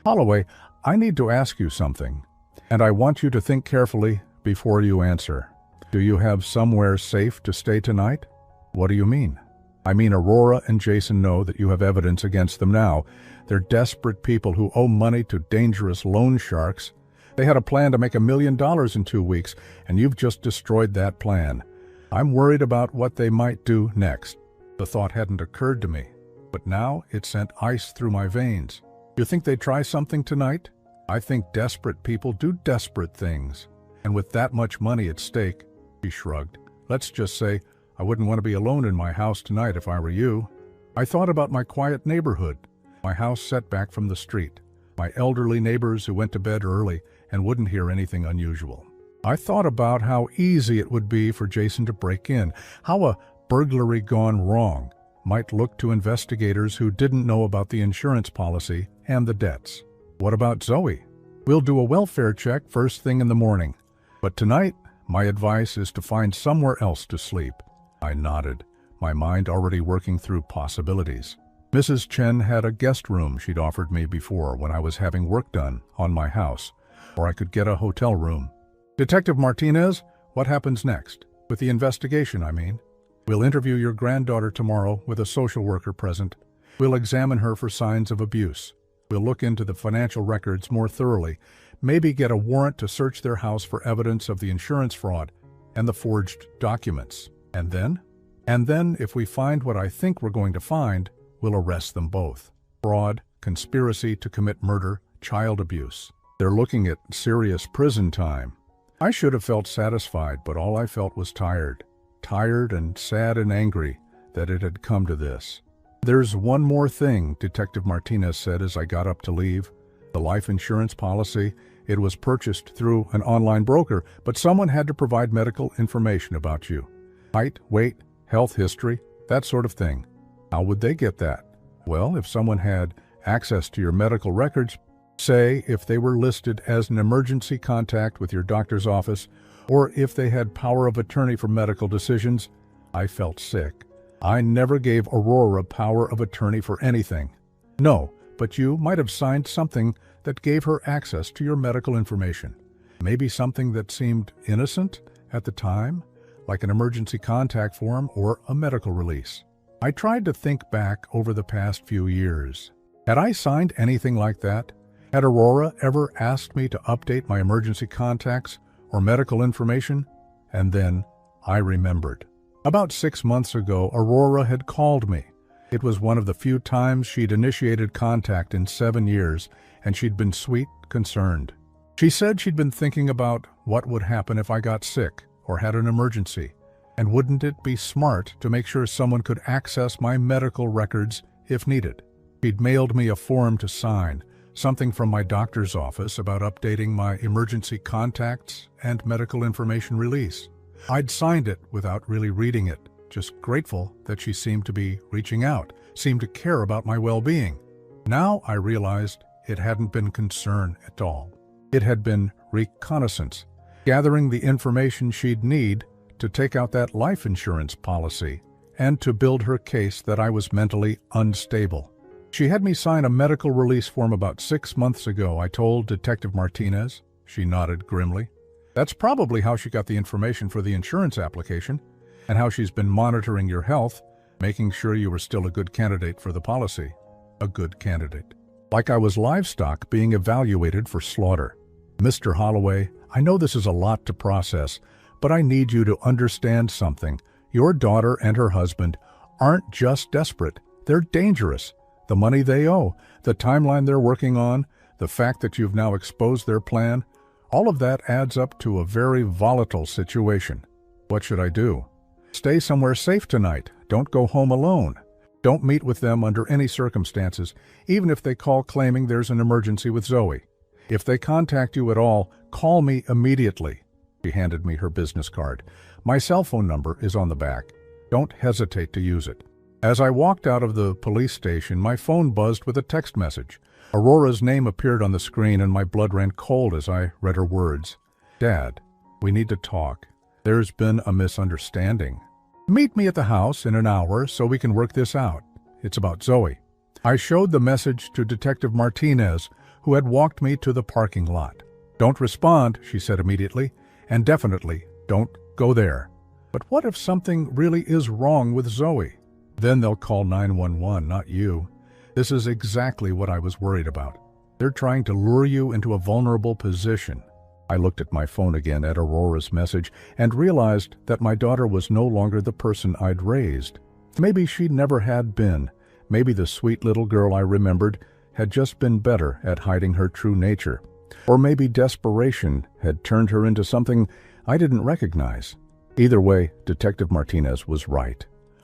Holloway, I need to ask you something, and I want you to think carefully before you answer. Do you have somewhere safe to stay tonight? What do you mean? I mean, Aurora and Jason know that you have evidence against them now. They're desperate people who owe money to dangerous loan sharks. They had a plan to make $1 million in 2 weeks, and you've just destroyed that plan. I'm worried about what they might do next. The thought hadn't occurred to me, but now it sent ice through my veins. You think they'd try something tonight? I think desperate people do desperate things. And with that much money at stake, she shrugged. Let's just say I wouldn't want to be alone in my house tonight if I were you. I thought about my quiet neighborhood, my house set back from the street, my elderly neighbors who went to bed early and wouldn't hear anything unusual. I thought about how easy it would be for Jason to break in, how a burglary gone wrong might look to investigators who didn't know about the insurance policy and the debts. What about Zoe? We'll do a welfare check first thing in the morning. But tonight, my advice is to find somewhere else to sleep. I nodded, my mind already working through possibilities. Mrs. Chen had a guest room she'd offered me before when I was having work done on my house, or I could get a hotel room. Detective Martinez, what happens next? With the investigation, I mean. We'll interview your granddaughter tomorrow with a social worker present. We'll examine her for signs of abuse. We'll look into the financial records more thoroughly, maybe get a warrant to search their house for evidence of the insurance fraud and the forged documents. And then, if we find what I think we're going to find, we'll arrest them both. Fraud, conspiracy to commit murder, child abuse. They're looking at serious prison time. I should have felt satisfied, but all I felt was tired. Tired and sad and angry that it had come to this. There's one more thing, Detective Martinez said as I got up to leave. The life insurance policy, it was purchased through an online broker, but someone had to provide medical information about you. Height, weight, health history, that sort of thing. How would they get that? Well, if someone had access to your medical records, say if they were listed as an emergency contact with your doctor's office, or if they had power of attorney for medical decisions, I felt sick. I never gave Aurora power of attorney for anything. No, but you might have signed something that gave her access to your medical information. Maybe something that seemed innocent at the time, like an emergency contact form or a medical release. I tried to think back over the past few years. Had I signed anything like that? Had Aurora ever asked me to update my emergency contacts or medical information? And then I remembered. About 6 months ago, Aurora had called me. It was one of the few times she'd initiated contact in 7 years, and she'd been sweet, concerned. She said she'd been thinking about what would happen if I got sick or had an emergency, and wouldn't it be smart to make sure someone could access my medical records if needed. She'd mailed me a form to sign, something from my doctor's office about updating my emergency contacts and medical information release. I'd signed it without really reading it, just grateful that she seemed to be reaching out, seemed to care about my well-being. Now I realized it hadn't been concern at all. It had been reconnaissance, gathering the information she'd need to take out that life insurance policy and to build her case that I was mentally unstable. She had me sign a medical release form about 6 months ago, I told Detective Martinez. She nodded grimly. That's probably how she got the information for the insurance application, and how she's been monitoring your health, making sure you were still a good candidate for the policy. A good candidate. Like I was livestock being evaluated for slaughter. Mr. Holloway, I know this is a lot to process, but I need you to understand something. Your daughter and her husband aren't just desperate, they're dangerous. the money they owe, the timeline they're working on, the fact that you've now exposed their plan, all of that adds up to a very volatile situation. What should I do? Stay somewhere safe tonight. Don't go home alone. Don't meet with them under any circumstances, even if they call claiming there's an emergency with Zoe. If they contact you at all, call me immediately. She handed me her business card. My cell phone number is on the back. Don't hesitate to use it. As I walked out of the police station, my phone buzzed with a text message. Aurora's name appeared on the screen and my blood ran cold as I read her words. Dad, we need to talk. There's been a misunderstanding. Meet me at the house in an hour so we can work this out. It's about Zoe. I showed the message to Detective Martinez, who had walked me to the parking lot. Don't respond, she said immediately, and definitely don't go there. But what if something really is wrong with Zoe? Then they'll call 911, not you. This is exactly what I was worried about. They're trying to lure you into a vulnerable position. I looked at my phone again at Aurora's message and realized that my daughter was no longer the person I'd raised. Maybe she never had been. Maybe the sweet little girl I remembered had just been better at hiding her true nature. Or maybe desperation had turned her into something I didn't recognize. Either way, Detective Martinez was right.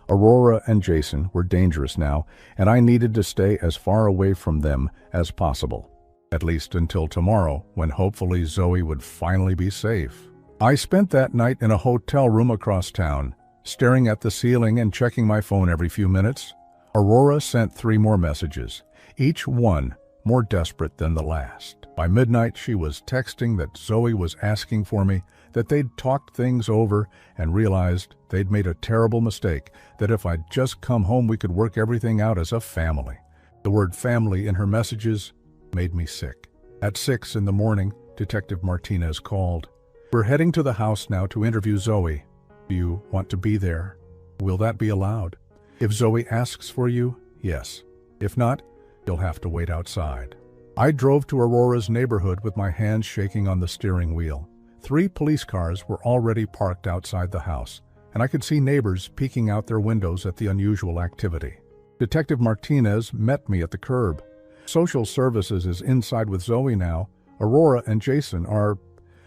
Aurora and Jason were dangerous now, and I needed to stay as far away from them as possible. At least until tomorrow, when hopefully Zoe would finally be safe. I spent that night in a hotel room across town, staring at the ceiling and checking my phone every few minutes. Aurora sent 3 more messages, each one more desperate than the last. By midnight, she was texting that Zoe was asking for me, that they'd talked things over and realized they'd made a terrible mistake, that if I'd just come home we could work everything out as a family. The word family in her messages made me sick. At 6 in the morning, Detective Martinez called. We're heading to the house now to interview Zoe. Do you want to be there? Will that be allowed? If Zoe asks for you, yes. If not, you'll have to wait outside. I drove to Aurora's neighborhood with my hands shaking on the steering wheel. 3 police cars were already parked outside the house, and I could see neighbors peeking out their windows at the unusual activity. Detective Martinez met me at the curb. Social services is inside with Zoe now. Aurora and Jason are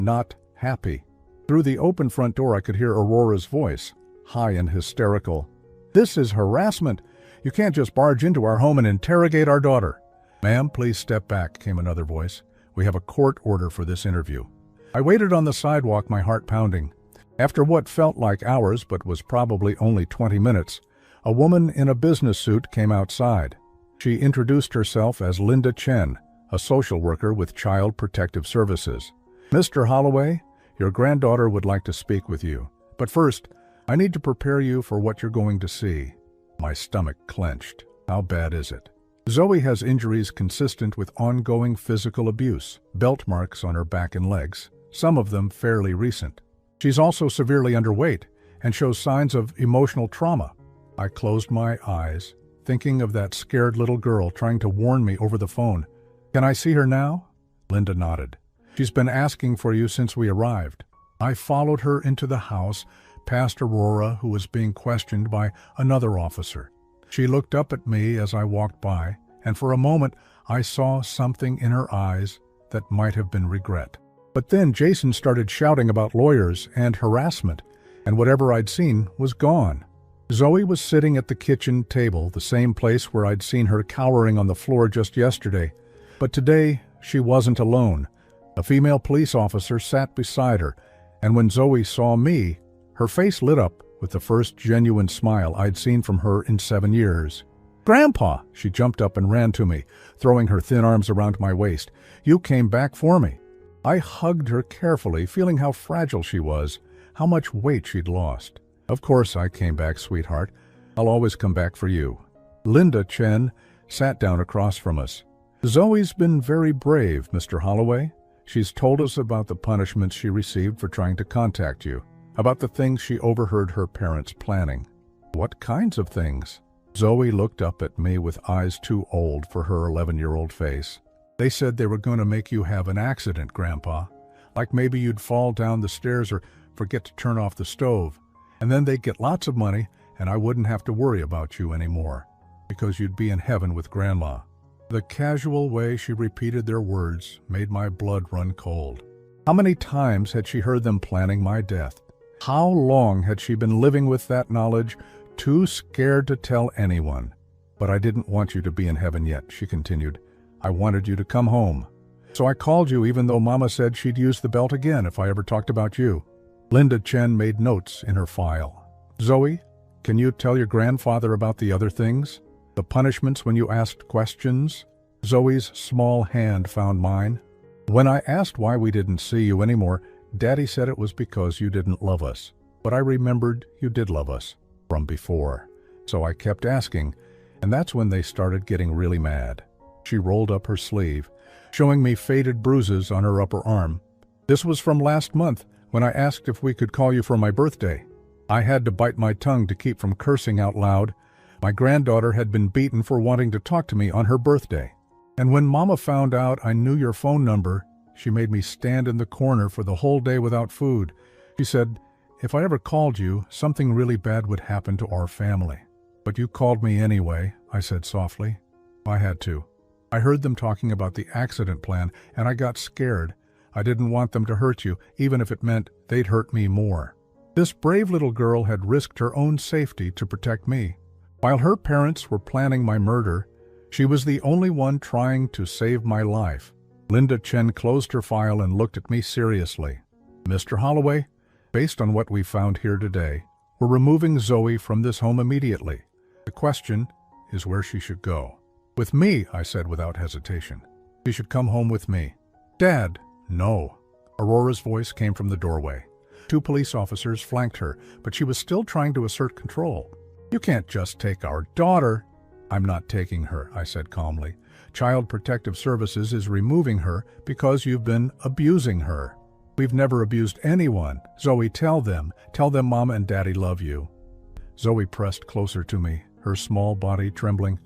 not happy. Through the open front door I could hear Aurora's voice, high and hysterical. This is harassment. You can't just barge into our home and interrogate our daughter. Ma'am, please step back, came another voice. We have a court order for this interview. I waited on the sidewalk, my heart pounding. After what felt like hours, but was probably only 20 minutes, a woman in a business suit came outside. She introduced herself as Linda Chen, a social worker with Child Protective Services. Mr. Holloway, your granddaughter would like to speak with you. But first, I need to prepare you for what you're going to see. My stomach clenched. How bad is it? Zoe has injuries consistent with ongoing physical abuse, belt marks on her back and legs, some of them fairly recent. She's also severely underweight and shows signs of emotional trauma. I closed my eyes, thinking of that scared little girl trying to warn me over the phone. Can I see her now? Linda nodded. She's been asking for you since we arrived. I followed her into the house, past Aurora, who was being questioned by another officer. She looked up at me as I walked by, and for a moment I saw something in her eyes that might have been regret. But then Jason started shouting about lawyers and harassment, and whatever I'd seen was gone. Zoe was sitting at the kitchen table, the same place where I'd seen her cowering on the floor just yesterday. But today she wasn't alone. A female police officer sat beside her, and when Zoe saw me, her face lit up with the first genuine smile I'd seen from her in 7 years. Grandpa! She jumped up and ran to me, throwing her thin arms around my waist. You came back for me. I hugged her carefully, feeling how fragile she was, how much weight she'd lost. Of course I came back, sweetheart. I'll always come back for you. Linda Chen sat down across from us. Zoe's been very brave, Mr. Holloway. She's told us about the punishments she received for trying to contact you, about the things she overheard her parents planning. What kinds of things? Zoe looked up at me with eyes too old for her 11-year-old face. They said they were going to make you have an accident, Grandpa. Like maybe you'd fall down the stairs or forget to turn off the stove. And then they'd get lots of money and I wouldn't have to worry about you anymore. because you'd be in heaven with Grandma." The casual way she repeated their words made my blood run cold. How many times had she heard them planning my death? How long had she been living with that knowledge, too scared to tell anyone? "But I didn't want you to be in heaven yet," she continued. "I wanted you to come home. So I called you even though Mama said she'd use the belt again if I ever talked about you." Linda Chen made notes in her file. "Zoe, can you tell your grandfather about the other things? The punishments when you asked questions?" Zoe's small hand found mine. "When I asked why we didn't see you anymore, Daddy said it was because you didn't love us. But I remembered you did love us from before. So I kept asking, and that's when they started getting really mad." She rolled up her sleeve, showing me faded bruises on her upper arm. "This was from last month, when I asked if we could call you for my birthday. I had to bite my tongue to keep from cursing out loud. My granddaughter had been beaten for wanting to talk to me on her birthday. And when Mama found out I knew your phone number, she made me stand in the corner for the whole day without food. She said, if I ever called you, something really bad would happen to our family. But you called me anyway," I said softly. "I had to. I heard them talking about the accident plan, and I got scared. I didn't want them to hurt you, even if it meant they'd hurt me more." This brave little girl had risked her own safety to protect me. While her parents were planning my murder, she was the only one trying to save my life. Linda Chen closed her file and looked at me seriously. "Mr. Holloway, based on what we found here today, we're removing Zoe from this home immediately. The question is where she should go." "With me," I said without hesitation. "She should come home with me." "Dad, no." Aurora's voice came from the doorway. 2 police officers flanked her, but she was still trying to assert control. "You can't just take our daughter." "I'm not taking her," I said calmly. "Child Protective Services is removing her because you've been abusing her." "We've never abused anyone. Zoe, tell them. Tell them Mama and Daddy love you." Zoe pressed closer to me, her small body trembling.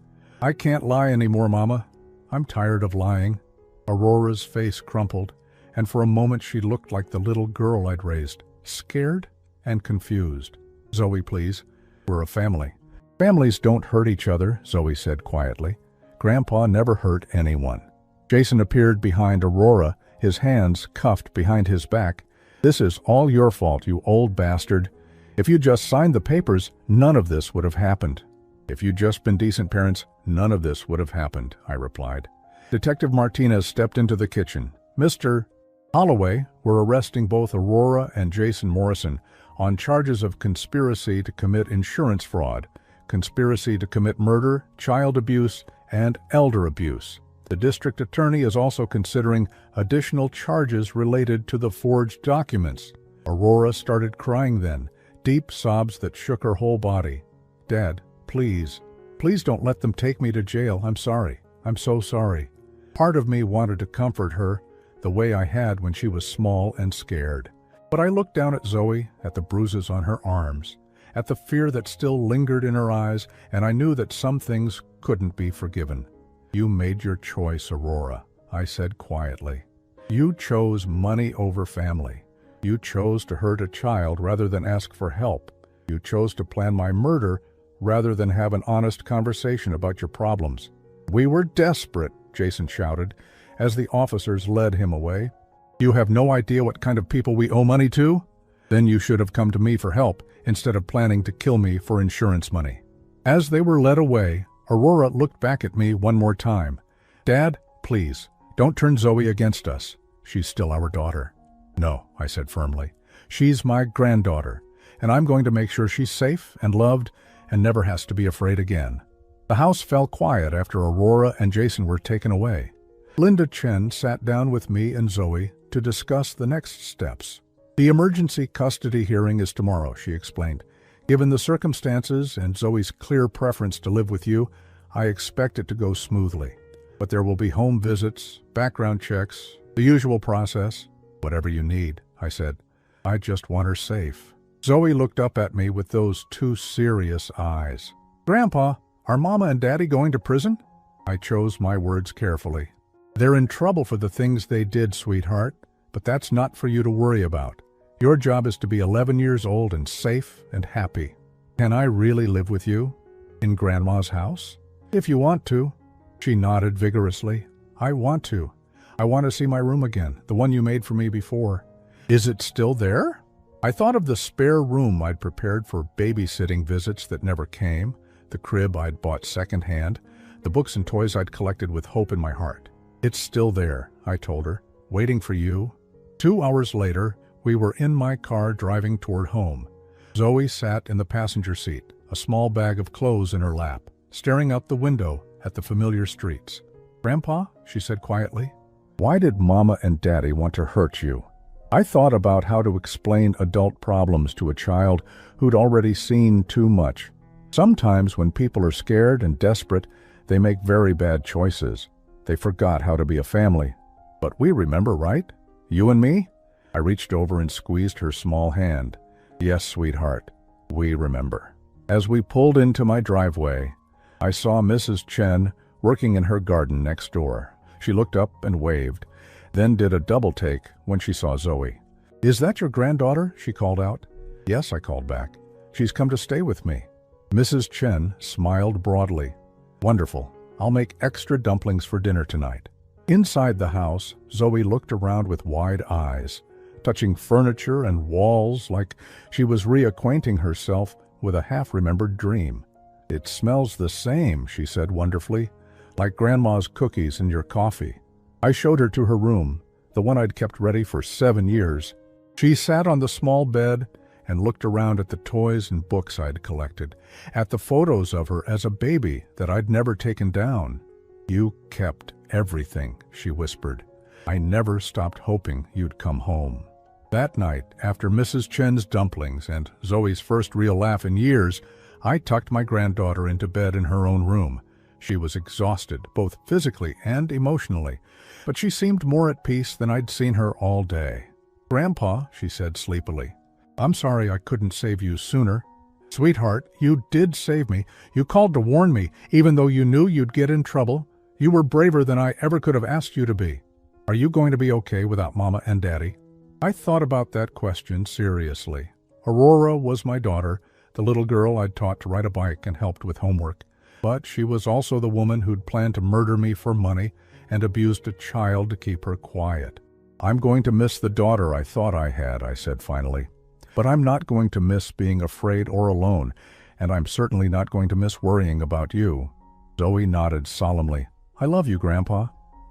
"I can't lie anymore, Mama. I'm tired of lying." Aurora's face crumpled, and for a moment she looked like the little girl I'd raised, scared and confused. "Zoe, please. We're a family." "Families don't hurt each other," Zoe said quietly. "Grandpa never hurt anyone." Jason appeared behind Aurora, his hands cuffed behind his back. "This is all your fault, you old bastard. If you just signed the papers, none of this would have happened." "If you'd just been decent parents, none of this would have happened," I replied. Detective Martinez stepped into the kitchen. "Mr. Holloway, we're arresting both Aurora and Jason Morrison on charges of conspiracy to commit insurance fraud, conspiracy to commit murder, child abuse, and elder abuse. The district attorney is also considering additional charges related to the forged documents." Aurora started crying then, deep sobs that shook her whole body. "Dad, please, please don't let them take me to jail. I'm sorry. I'm so sorry." Part of me wanted to comfort her, the way I had when she was small and scared. But I looked down at Zoe, at the bruises on her arms, at the fear that still lingered in her eyes, and I knew that some things couldn't be forgiven. "You made your choice, Aurora," I said quietly. "You chose money over family. You chose to hurt a child rather than ask for help. You chose to plan my murder rather than have an honest conversation about your problems." "We were desperate," Jason shouted, as the officers led him away. "You have no idea what kind of people we owe money to? Then you should have come to me for help, instead of planning to kill me for insurance money." As they were led away, Aurora looked back at me one more time. "Dad, please, don't turn Zoe against us. She's still our daughter." "No," I said firmly. "She's my granddaughter, and I'm going to make sure she's safe and loved and never has to be afraid again." The house fell quiet after Aurora and Jason were taken away. Linda Chen sat down with me and Zoe to discuss the next steps. "The emergency custody hearing is tomorrow," she explained. "Given the circumstances and Zoe's clear preference to live with you, I expect it to go smoothly. But there will be home visits, background checks, the usual process." "Whatever you need," I said. "I just want her safe." Zoe looked up at me with those 2 serious eyes. "Grandpa, are Mama and Daddy going to prison?" I chose my words carefully. "They're in trouble for the things they did, sweetheart, but that's not for you to worry about. Your job is to be 11 years old and safe and happy." "Can I really live with you? In Grandma's house?" If you want to. She nodded vigorously. I want to. I want to see my room again, the one you made for me before. Is it still there? I thought of the spare room I'd prepared for babysitting visits that never came, the crib I'd bought secondhand, the books and toys I'd collected with hope in my heart. It's still there, I told her, waiting for you. 2 hours later, we were in my car driving toward home. Zoe sat in the passenger seat, a small bag of clothes in her lap, staring out the window at the familiar streets. Grandpa, she said quietly, why did Mama and Daddy want to hurt you? I thought about how to explain adult problems to a child who'd already seen too much. Sometimes when people are scared and desperate, they make very bad choices. They forgot how to be a family. But we remember, right? You and me? I reached over and squeezed her small hand. Yes, sweetheart, we remember. As we pulled into my driveway, I saw Mrs. Chen working in her garden next door. She looked up and waved, then did a double take when she saw Zoe. Is that your granddaughter? She called out. Yes, I called back. She's come to stay with me. Mrs. Chen smiled broadly. Wonderful. I'll make extra dumplings for dinner tonight. Inside the house, Zoe looked around with wide eyes, touching furniture and walls like she was reacquainting herself with a half-remembered dream. It smells the same, she said wonderfully, like Grandma's cookies and your coffee. I showed her to her room, the one I'd kept ready for 7 years. She sat on the small bed and looked around at the toys and books I'd collected, at the photos of her as a baby that I'd never taken down. You kept everything, she whispered. I never stopped hoping you'd come home. That night, after Mrs. Chen's dumplings and Zoe's first real laugh in years, I tucked my granddaughter into bed in her own room. She was exhausted, both physically and emotionally, but she seemed more at peace than I'd seen her all day. Grandpa, she said sleepily, I'm sorry I couldn't save you sooner. Sweetheart, you did save me. You called to warn me, even though you knew you'd get in trouble. You were braver than I ever could have asked you to be. Are you going to be okay without Mama and Daddy? I thought about that question seriously. Aurora was my daughter, the little girl I'd taught to ride a bike and helped with homework. But she was also the woman who'd planned to murder me for money and abused a child to keep her quiet. I'm going to miss the daughter I thought I had, I said finally. But I'm not going to miss being afraid or alone, and I'm certainly not going to miss worrying about you. Zoe nodded solemnly. I love you, Grandpa.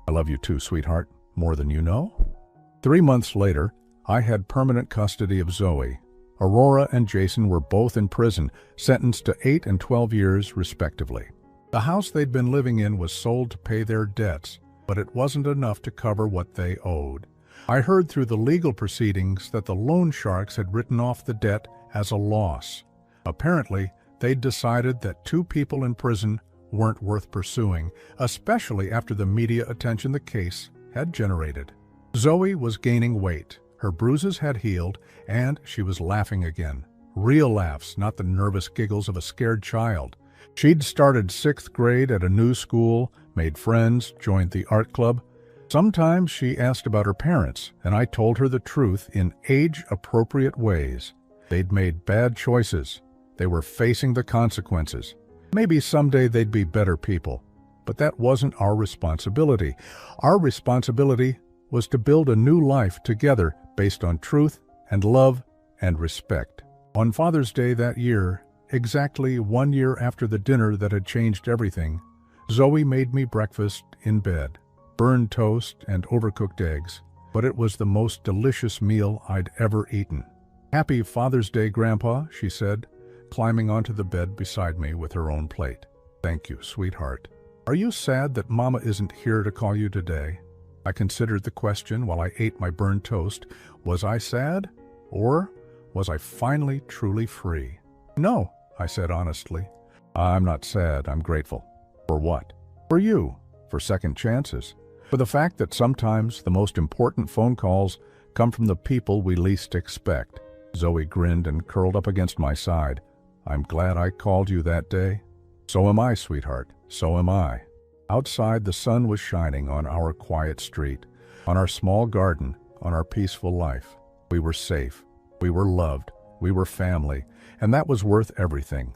I love you too, sweetheart, more than you know. 3 months later, I had permanent custody of Zoe. Aurora and Jason were both in prison, sentenced to 8 and 12 years, respectively. The house they'd been living in was sold to pay their debts, but it wasn't enough to cover what they owed. I heard through the legal proceedings that the loan sharks had written off the debt as a loss. Apparently, they'd decided that 2 people in prison weren't worth pursuing, especially after the media attention the case had generated. Zoe was gaining weight. Her bruises had healed, and she was laughing again. Real laughs, not the nervous giggles of a scared child. She'd started 6th grade at a new school, made friends, joined the art club. Sometimes she asked about her parents, and I told her the truth in age-appropriate ways. They'd made bad choices. They were facing the consequences. Maybe someday they'd be better people. But that wasn't our responsibility. Our responsibility was to build a new life together based on truth and love and respect. On Father's Day that year, exactly 1 year after the dinner that had changed everything, Zoe made me breakfast in bed. Burned toast and overcooked eggs, but it was the most delicious meal I'd ever eaten. Happy Father's Day, Grandpa, she said, climbing onto the bed beside me with her own plate. Thank you, sweetheart. Are you sad that Mama isn't here to call you today? I considered the question while I ate my burned toast. Was I sad? Or was I finally truly free? No, I said honestly. I'm not sad, I'm grateful. For what? For you. For second chances. For the fact that sometimes the most important phone calls come from the people we least expect. Zoe grinned and curled up against my side. I'm glad I called you that day. So am I, sweetheart. So am I. Outside, the sun was shining on our quiet street, on our small garden, on our peaceful life. We were safe. We were loved. We were family. And that was worth everything.